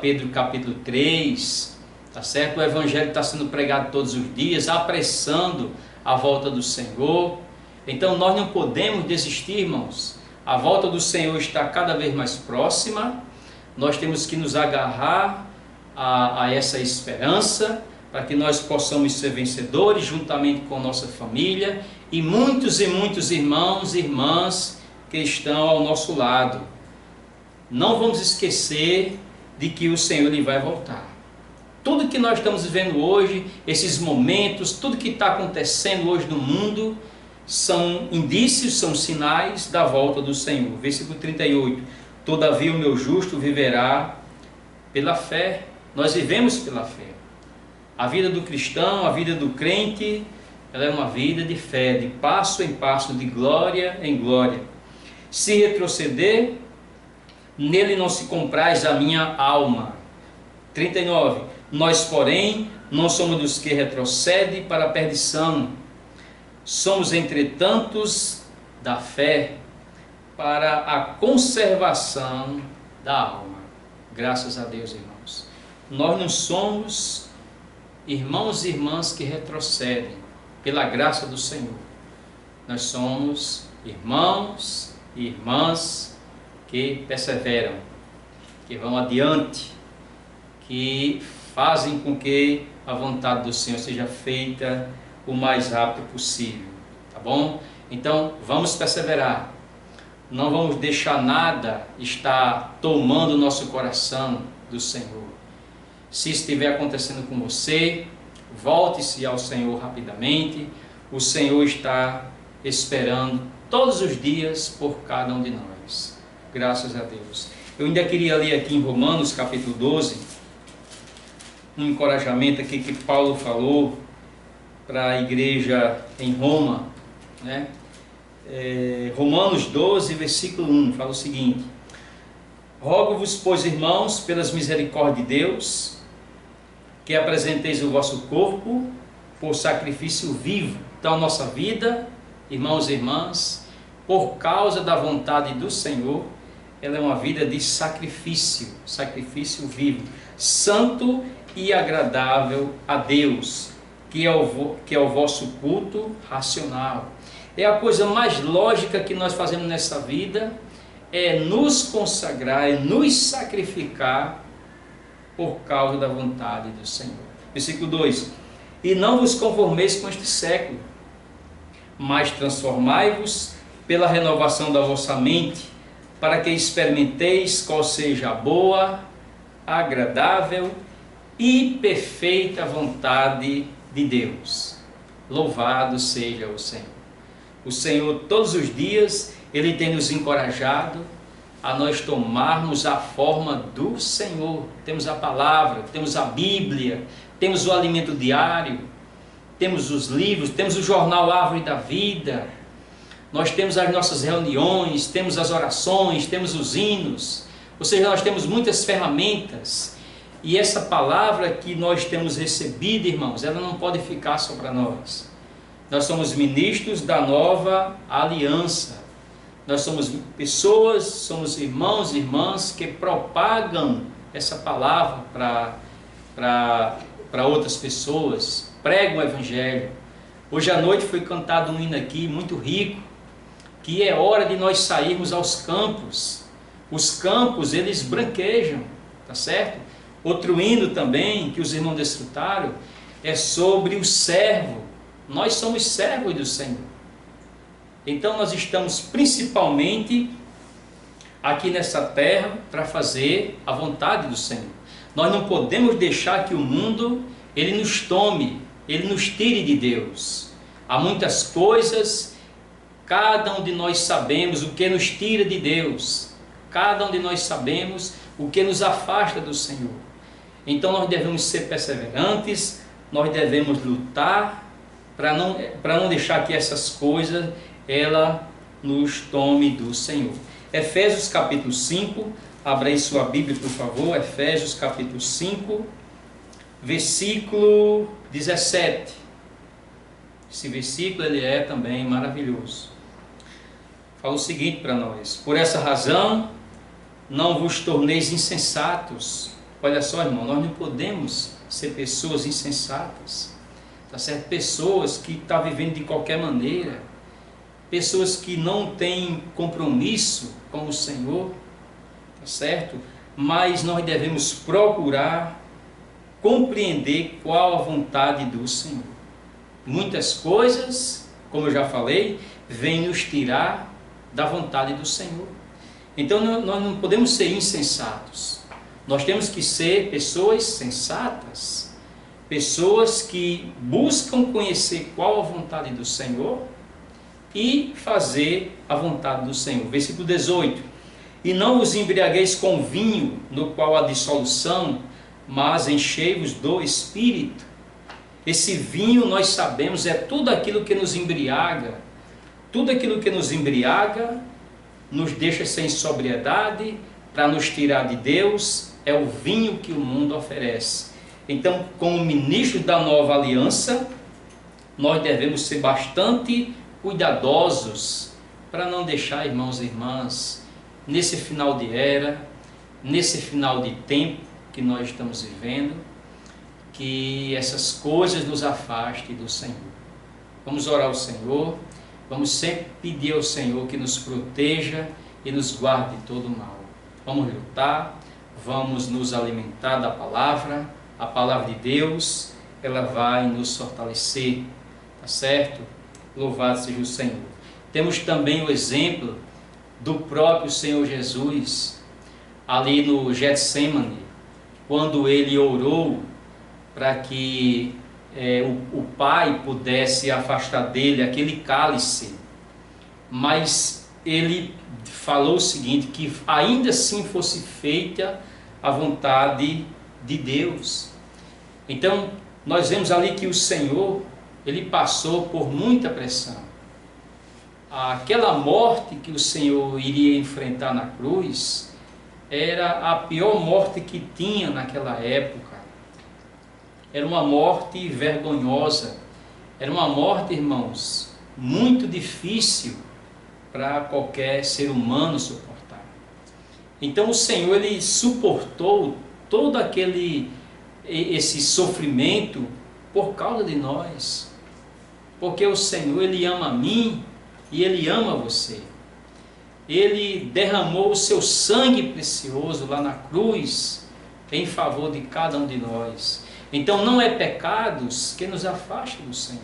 Pedro capítulo 3, tá certo? O Evangelho está sendo pregado todos os dias, apressando a volta do Senhor. Então nós não podemos desistir, irmãos. A volta do Senhor está cada vez mais próxima. Nós temos que nos agarrar a essa esperança, para que nós possamos ser vencedores juntamente com nossa família e muitos irmãos e irmãs que estão ao nosso lado. Não vamos esquecer de que o Senhor ele vai voltar. Tudo que nós estamos vivendo hoje, esses momentos, tudo que está acontecendo hoje no mundo, são indícios, são sinais da volta do Senhor. Versículo 38. Todavia o meu justo viverá pela fé. Nós vivemos pela fé. A vida do cristão, a vida do crente, ela é uma vida de fé, de passo em passo, de glória em glória. Se retroceder, nele não se compraz a minha alma. 39. Nós, porém, não somos dos que retrocedem para a perdição. Somos, entretanto, da fé para a conservação da alma. Graças a Deus, irmãos. Nós não somos irmãos e irmãs que retrocedem pela graça do Senhor. Nós somos irmãos e irmãs que perseveram, que vão adiante, que fazem com que a vontade do Senhor seja feita o mais rápido possível, tá bom? Então vamos perseverar, não vamos deixar nada estar tomando o nosso coração do Senhor. Se estiver acontecendo com você, volte-se ao Senhor rapidamente. O Senhor está esperando todos os dias por cada um de nós. Graças a Deus. Eu ainda queria ler aqui em Romanos capítulo 12, um encorajamento aqui que Paulo falou para a igreja em Roma, né? Romanos 12, versículo 1, fala o seguinte: rogo-vos, pois, irmãos, pelas misericórdias de Deus, que apresenteis o vosso corpo por sacrifício vivo. Então, nossa vida, irmãos e irmãs, por causa da vontade do Senhor, ela é uma vida de sacrifício, sacrifício vivo, santo e agradável a Deus, que é o vosso culto racional. É a coisa mais lógica que nós fazemos nessa vida, é nos consagrar, é nos sacrificar por causa da vontade do Senhor. Versículo 2: e não vos conformeis com este século, mas transformai-vos pela renovação da vossa mente, para que experimenteis qual seja a boa, agradável e perfeita vontade de Deus. Louvado seja o Senhor. O Senhor, todos os dias, Ele tem nos encorajado a nós tomarmos a forma do Senhor. Temos a palavra, temos a Bíblia, temos o alimento diário, temos os livros, temos o jornal Árvore da Vida, nós temos as nossas reuniões, temos as orações, temos os hinos, ou seja, nós temos muitas ferramentas E essa palavra que nós temos recebido, irmãos, ela não pode ficar só para nós. Nós somos ministros da nova aliança. Nós somos pessoas, somos irmãos e irmãs que propagam essa palavra para outras pessoas, pregam o Evangelho. Hoje à noite foi cantado um hino aqui muito rico, que é hora de nós sairmos aos campos. Os campos, eles branquejam, tá certo? Outro hino também, que os irmãos desfrutaram, é sobre o servo. Nós somos servos do Senhor. Então nós estamos principalmente aqui nessa terra para fazer a vontade do Senhor. Nós não podemos deixar que o mundo, ele nos tome, ele nos tire de Deus. Há muitas coisas, cada um de nós sabemos o que nos tira de Deus. Cada um de nós sabemos o que nos afasta do Senhor. Então nós devemos ser perseverantes, nós devemos lutar para não deixar que essas coisas ela nos tome do Senhor. Efésios capítulo 5, abra aí sua Bíblia por favor, Efésios capítulo 5, versículo 17. Esse versículo ele é também maravilhoso. Fala o seguinte para nós: por essa razão não vos torneis insensatos. Olha só, irmão, nós não podemos ser pessoas insensatas, tá certo? Pessoas que estão vivendo de qualquer maneira, pessoas que não têm compromisso com o Senhor, tá certo? Mas nós devemos procurar compreender qual a vontade do Senhor. Muitas coisas, como eu já falei, vêm nos tirar da vontade do Senhor. Então nós não podemos ser insensatos. Nós temos que ser pessoas sensatas, pessoas que buscam conhecer qual a vontade do Senhor e fazer a vontade do Senhor. Versículo 18: e não vos embriagueis com vinho, no qual há dissolução, mas enchei-vos do Espírito. Esse vinho, nós sabemos, é tudo aquilo que nos embriaga. Tudo aquilo que nos embriaga, nos deixa sem sobriedade, para nos tirar de Deus, é o vinho que o mundo oferece. Então, como ministros da nova aliança, nós devemos ser bastante cuidadosos para não deixar, irmãos e irmãs, nesse final de era, nesse final de tempo que nós estamos vivendo, que essas coisas nos afastem do Senhor. Vamos orar ao Senhor, vamos sempre pedir ao Senhor que nos proteja e nos guarde de todo o mal. Vamos lutar, vamos nos alimentar da palavra. A palavra de Deus, ela vai nos fortalecer, tá certo? Louvado seja o Senhor. Temos também o exemplo do próprio Senhor Jesus, ali no Getsemane, quando ele orou para que o Pai pudesse afastar dele aquele cálice, mas ele falou o seguinte, que ainda assim fosse feita a vontade de Deus. Então nós vemos ali que o Senhor, ele passou por muita pressão. Aquela morte que o Senhor iria enfrentar na cruz era a pior morte que tinha naquela época. Era uma morte vergonhosa, era uma morte, irmãos, muito difícil para qualquer ser humano suportar. Então o Senhor, ele suportou todo esse sofrimento por causa de nós, porque o Senhor, ele ama a mim e ele ama você. Ele derramou o seu sangue precioso lá na cruz em favor de cada um de nós. Então não é pecados que nos afastam do Senhor.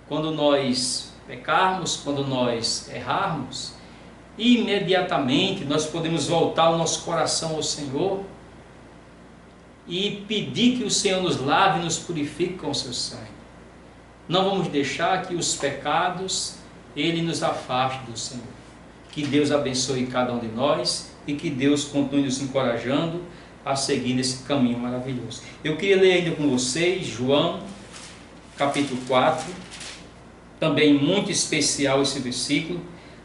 Quando nós pecarmos, quando nós errarmos, imediatamente nós podemos voltar o nosso coração ao Senhor e pedir que o Senhor nos lave e nos purifique com o seu sangue. Não vamos deixar que os pecados, ele nos afaste do Senhor. Que Deus abençoe cada um de nós e que Deus continue nos encorajando a seguir nesse caminho maravilhoso. Eu queria ler ainda com vocês João capítulo 4, também muito especial esse versículo,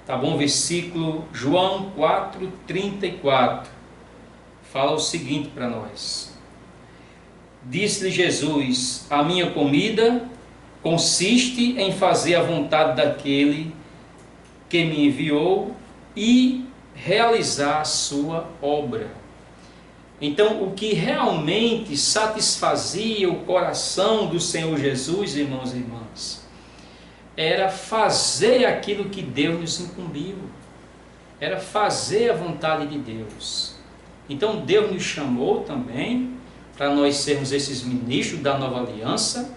tá bom? Versículo João 4, 34. fala o seguinte para nós. Disse-lhe Jesus: a minha comida consiste em fazer a vontade daquele que me enviou e realizar a sua obra. Então, o que realmente satisfazia o coração do Senhor Jesus, irmãos e irmãs, era fazer aquilo que Deus nos incumbiu, era fazer a vontade de Deus. Então, Deus nos chamou também para nós sermos esses ministros da nova aliança,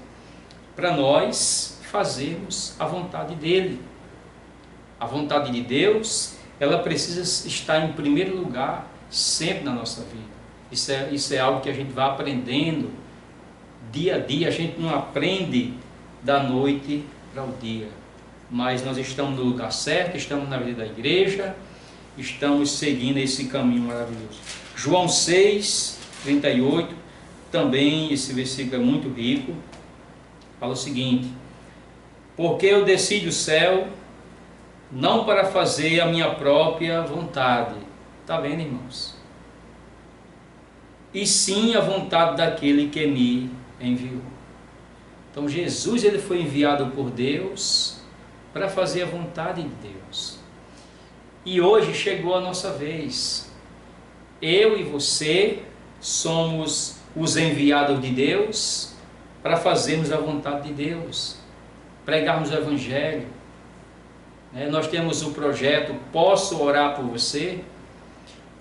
para nós fazermos a vontade dele. A vontade de Deus, ela precisa estar em primeiro lugar sempre na nossa vida. Isso é algo que a gente vai aprendendo dia a dia. A gente não aprende da noite para o dia, mas nós estamos no lugar certo, estamos na vida da igreja, estamos seguindo esse caminho maravilhoso. João 6, 38, também esse versículo é muito rico, fala o seguinte: porque eu desci do céu não para fazer a minha própria vontade. Está vendo, irmãos? E sim a vontade daquele que me enviou. Então Jesus, ele foi enviado por Deus para fazer a vontade de Deus. E hoje chegou a nossa vez. Eu e você somos os enviados de Deus para fazermos a vontade de Deus, pregarmos o Evangelho. Nós temos o projeto Posso Orar por Você,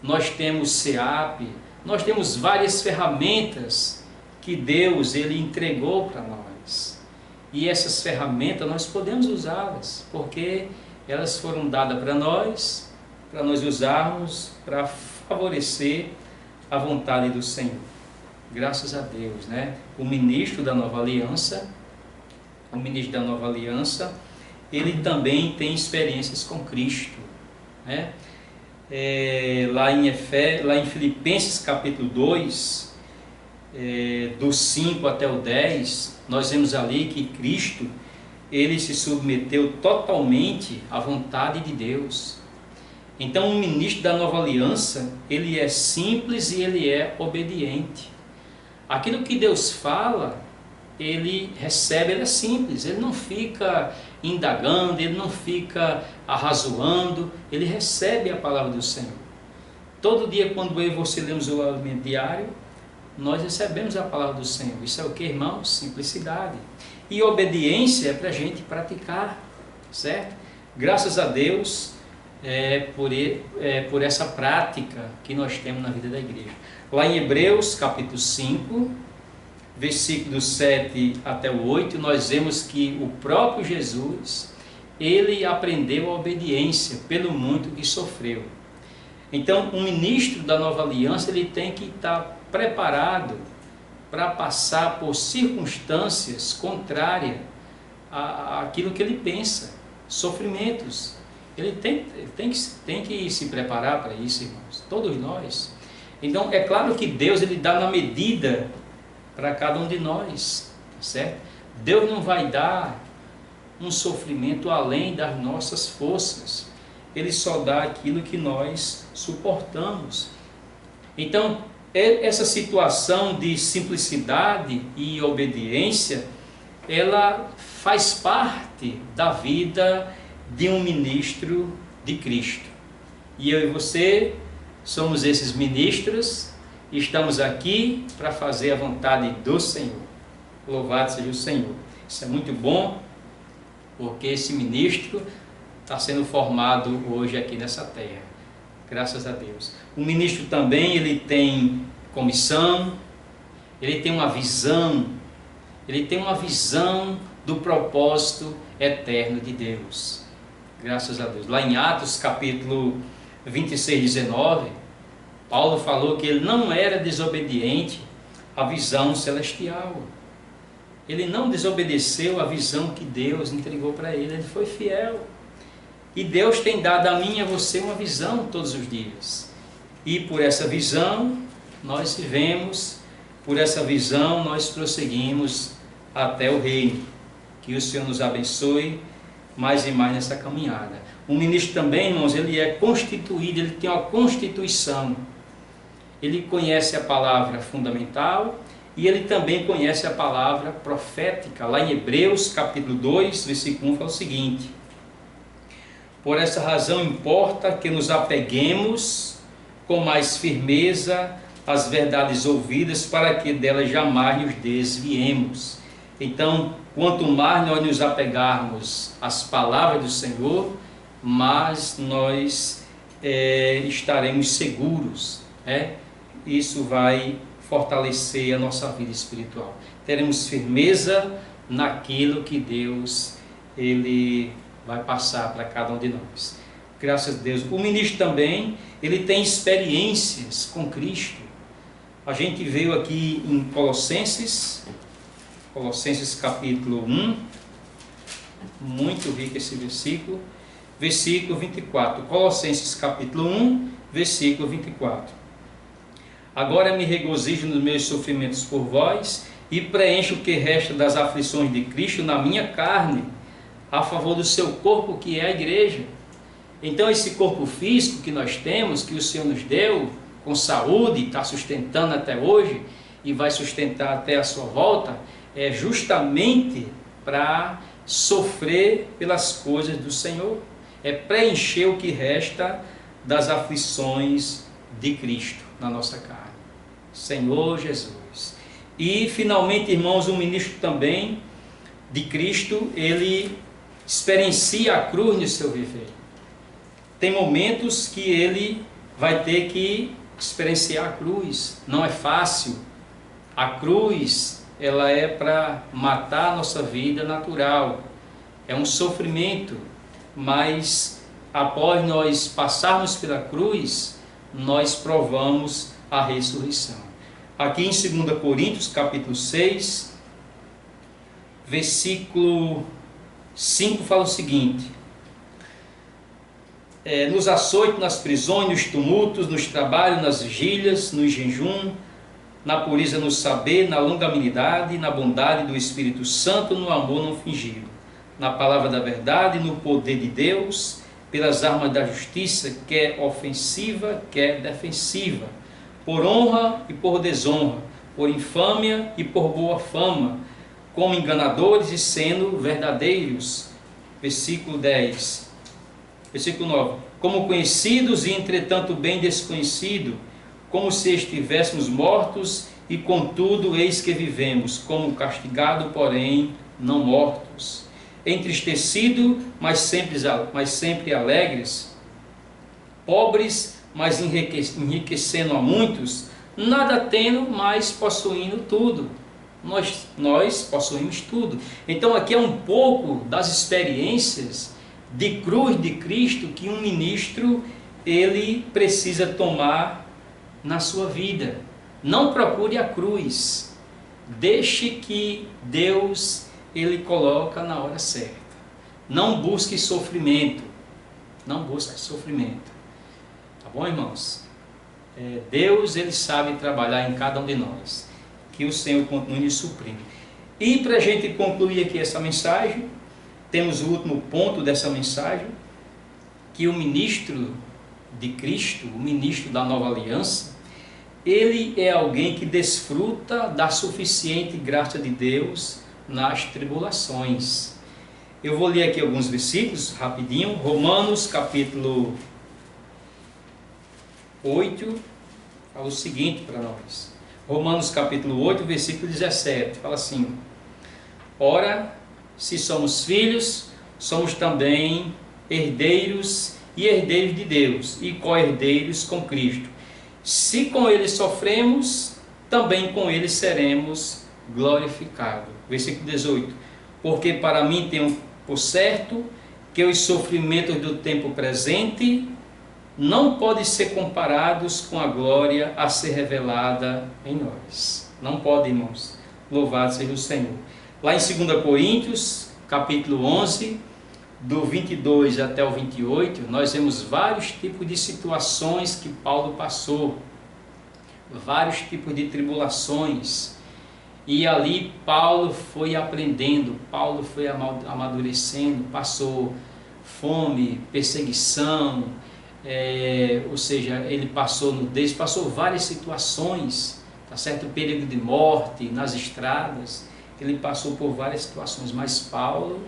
nós temos SEAP, nós temos várias ferramentas que Deus ele entregou para nós. E essas ferramentas nós podemos usá-las, porque elas foram dadas para nós usarmos para favorecer a vontade do Senhor. Graças a Deus, né? O ministro da Nova Aliança, ele também tem experiências com Cristo, né? Lá em Filipenses capítulo 2, do 5 até o 10, nós vemos ali que Cristo, ele se submeteu totalmente à vontade de Deus. Então, o ministro da Nova Aliança, ele é simples e ele é obediente. Aquilo que Deus fala, ele recebe, ele é simples, ele não fica indagando, ele não fica arrazoando, ele recebe a palavra do Senhor. Todo dia, quando eu e você lemos o alimento diário, nós recebemos a palavra do Senhor. Isso é o que, irmãos? Simplicidade. E obediência é para a gente praticar, certo? Graças a Deus por essa prática que nós temos na vida da igreja. Lá em Hebreus capítulo 5, versículos 7 até o 8, nós vemos que o próprio Jesus, ele aprendeu a obediência pelo muito que sofreu. Então, um ministro da Nova Aliança, ele tem que estar preparado para passar por circunstâncias contrárias àquilo que ele pensa, sofrimentos. Ele tem que se preparar para isso, irmãos, todos nós. Então, é claro que Deus, ele dá na medida para cada um de nós, certo? Deus não vai dar um sofrimento além das nossas forças. Ele só dá aquilo que nós suportamos. Então, essa situação de simplicidade e obediência, ela faz parte da vida de um ministro de Cristo. E eu e você somos esses ministros e estamos aqui para fazer a vontade do Senhor. Louvado seja o Senhor. Isso é muito bom, porque esse ministro está sendo formado hoje aqui nessa terra. Graças a Deus. O ministro também, ele tem comissão, ele tem uma visão do propósito eterno de Deus. Graças a Deus. Lá em Atos capítulo 26, 19, Paulo falou que ele não era desobediente à visão celestial. Ele não desobedeceu à visão que Deus entregou para ele, ele foi fiel. E Deus tem dado a mim e a você uma visão todos os dias. E por essa visão nós vivemos, por essa visão nós prosseguimos até o reino. Que o Senhor nos abençoe mais e mais nessa caminhada. O ministro também, irmãos, ele é constituído, ele tem uma constituição. ele conhece a palavra fundamental e ele também conhece a palavra profética. Lá em Hebreus capítulo 2, versículo 1 fala o seguinte: por essa razão importa que nos apeguemos com mais firmeza às verdades ouvidas, para que delas jamais nos desviemos. Então, quanto mais nós nos apegarmos às palavras do Senhor, mais nós estaremos seguros. Isso vai fortalecer a nossa vida espiritual. Teremos firmeza naquilo que Deus ele vai passar para cada um de nós. Graças a Deus. O ministro também, ele tem experiências com Cristo. A gente veio aqui em Colossenses capítulo 1, muito rico esse versículo, versículo 24. Colossenses capítulo 1, versículo 24. Agora me regozijo nos meus sofrimentos por vós e preencho o que resta das aflições de Cristo na minha carne, a favor do seu corpo, que é a igreja. Então esse corpo físico que nós temos, que o Senhor nos deu, com saúde, está sustentando até hoje e vai sustentar até a sua volta, é justamente para sofrer pelas coisas do Senhor, é preencher o que resta das aflições de Cristo na nossa carne. Senhor Jesus. E finalmente, irmãos, o ministro também de Cristo, ele experiencia a cruz no seu viver. Tem momentos que ele vai ter que experienciar a cruz. Não é fácil. A cruz, ela é para matar a nossa vida natural. É um sofrimento, mas após nós passarmos pela cruz, nós provamos a ressurreição. Aqui em 2 Coríntios, capítulo 6, versículo 5, fala o seguinte: nos açoites, nas prisões, nos tumultos, nos trabalhos, nas vigílias, no jejum, na pureza, no saber, na longanimidade, na bondade do Espírito Santo, no amor não fingido, na palavra da verdade, no poder de Deus, pelas armas da justiça, quer ofensiva, quer defensiva, por honra e por desonra, por infâmia e por boa fama, como enganadores e sendo verdadeiros. Versículo 10. Versículo 9. Como conhecidos e entretanto bem desconhecidos, como se estivéssemos mortos e contudo eis que vivemos, como castigado, porém não mortos, entristecido, mas sempre alegres, pobres, mas enriquecendo a muitos, nada tendo, mas possuindo tudo. Nós possuímos tudo. Então aqui é um pouco das experiências de cruz de Cristo que um ministro ele precisa tomar na sua vida. Não procure a cruz. Deixe que Deus ele coloca na hora certa. Não busque sofrimento. Não busque sofrimento. Tá bom, irmãos? Deus ele sabe trabalhar em cada um de nós. Que o Senhor continue nos suprindo. E para a gente concluir aqui essa mensagem, temos o último ponto dessa mensagem, que o ministro de Cristo, o ministro da nova aliança, ele é alguém que desfruta da suficiente graça de Deus nas tribulações. Eu vou ler aqui alguns versículos rapidinho. Romanos capítulo 8 fala o seguinte para nós. Romanos capítulo 8, versículo 17, fala assim: ora, se somos filhos, somos também herdeiros e herdeiros de Deus e co-herdeiros com Cristo. Se com ele sofremos, também com ele seremos glorificados. Versículo 18: porque para mim tenho por certo que os sofrimentos do tempo presente não podem ser comparados com a glória a ser revelada em nós. Não pode, irmãos. Louvado seja o Senhor. Lá em 2 Coríntios, capítulo 11, do 22 até o 28, nós vemos vários tipos de situações que Paulo passou, vários tipos de tribulações, e ali Paulo foi aprendendo, Paulo foi amadurecendo, passou fome, perseguição, ou seja, ele passou nudez, passou várias situações, tá certo? O perigo de morte nas estradas, ele passou por várias situações, mas Paulo,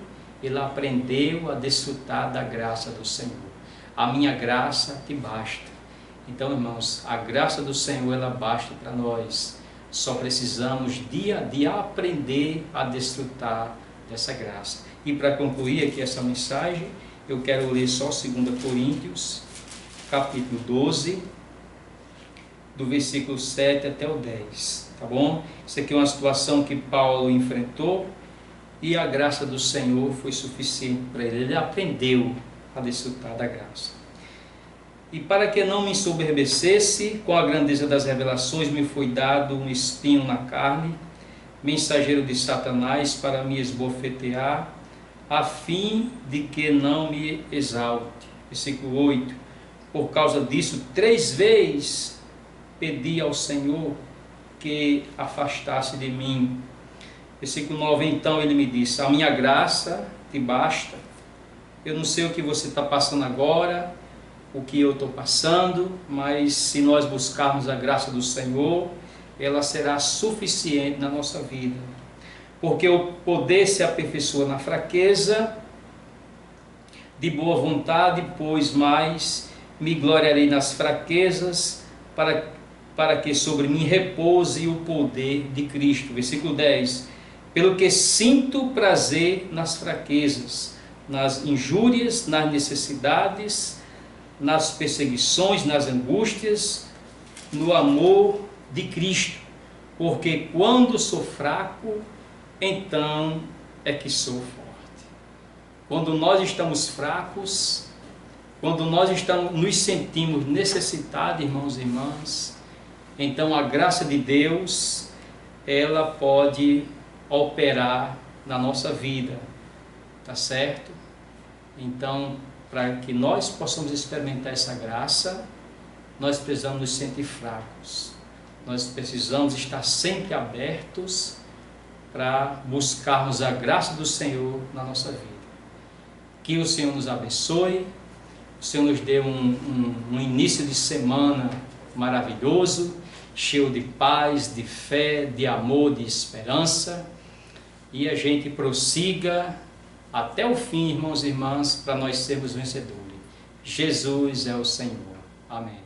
ele aprendeu a desfrutar da graça do Senhor. A minha graça te basta. Então, irmãos, a graça do Senhor, ela basta para nós. Só precisamos dia a dia aprender a desfrutar dessa graça. E para concluir aqui essa mensagem, eu quero ler só 2 Coríntios, capítulo 12, do versículo 7 até o 10, tá bom? Isso aqui é uma situação que Paulo enfrentou e a graça do Senhor foi suficiente para ele. Ele aprendeu a desfrutar da graça. E para que não me ensoberbecesse com a grandeza das revelações, me foi dado um espinho na carne, mensageiro de Satanás, para me esbofetear, a fim de que não me exalte. Versículo 8. Por causa disso, 3 vezes pedi ao Senhor que afastasse de mim. Versículo 9. Então ele me disse: a minha graça te basta. Eu não sei o que você está passando agora, o que eu estou passando, mas se nós buscarmos a graça do Senhor, ela será suficiente na nossa vida. Porque o poder se aperfeiçoa na fraqueza, de boa vontade, pois mais me gloriarei nas fraquezas, para que sobre mim repouse o poder de Cristo. Versículo 10. Pelo que sinto prazer nas fraquezas, nas injúrias, nas necessidades, nas perseguições, nas angústias, no amor de Cristo. Porque quando sou fraco, então é que sou forte. Quando nós estamos fracos, quando nós nos sentimos necessitados, irmãos e irmãs, então a graça de Deus, ela pode operar na nossa vida, tá certo? Então, para que nós possamos experimentar essa graça, nós precisamos nos sentir fracos. Nós precisamos estar sempre abertos para buscarmos a graça do Senhor na nossa vida. Que o Senhor nos abençoe, o Senhor nos dê um início de semana maravilhoso, cheio de paz, de fé, de amor, de esperança, e a gente prossiga até o fim, irmãos e irmãs, para nós sermos vencedores. Jesus é o Senhor. Amém.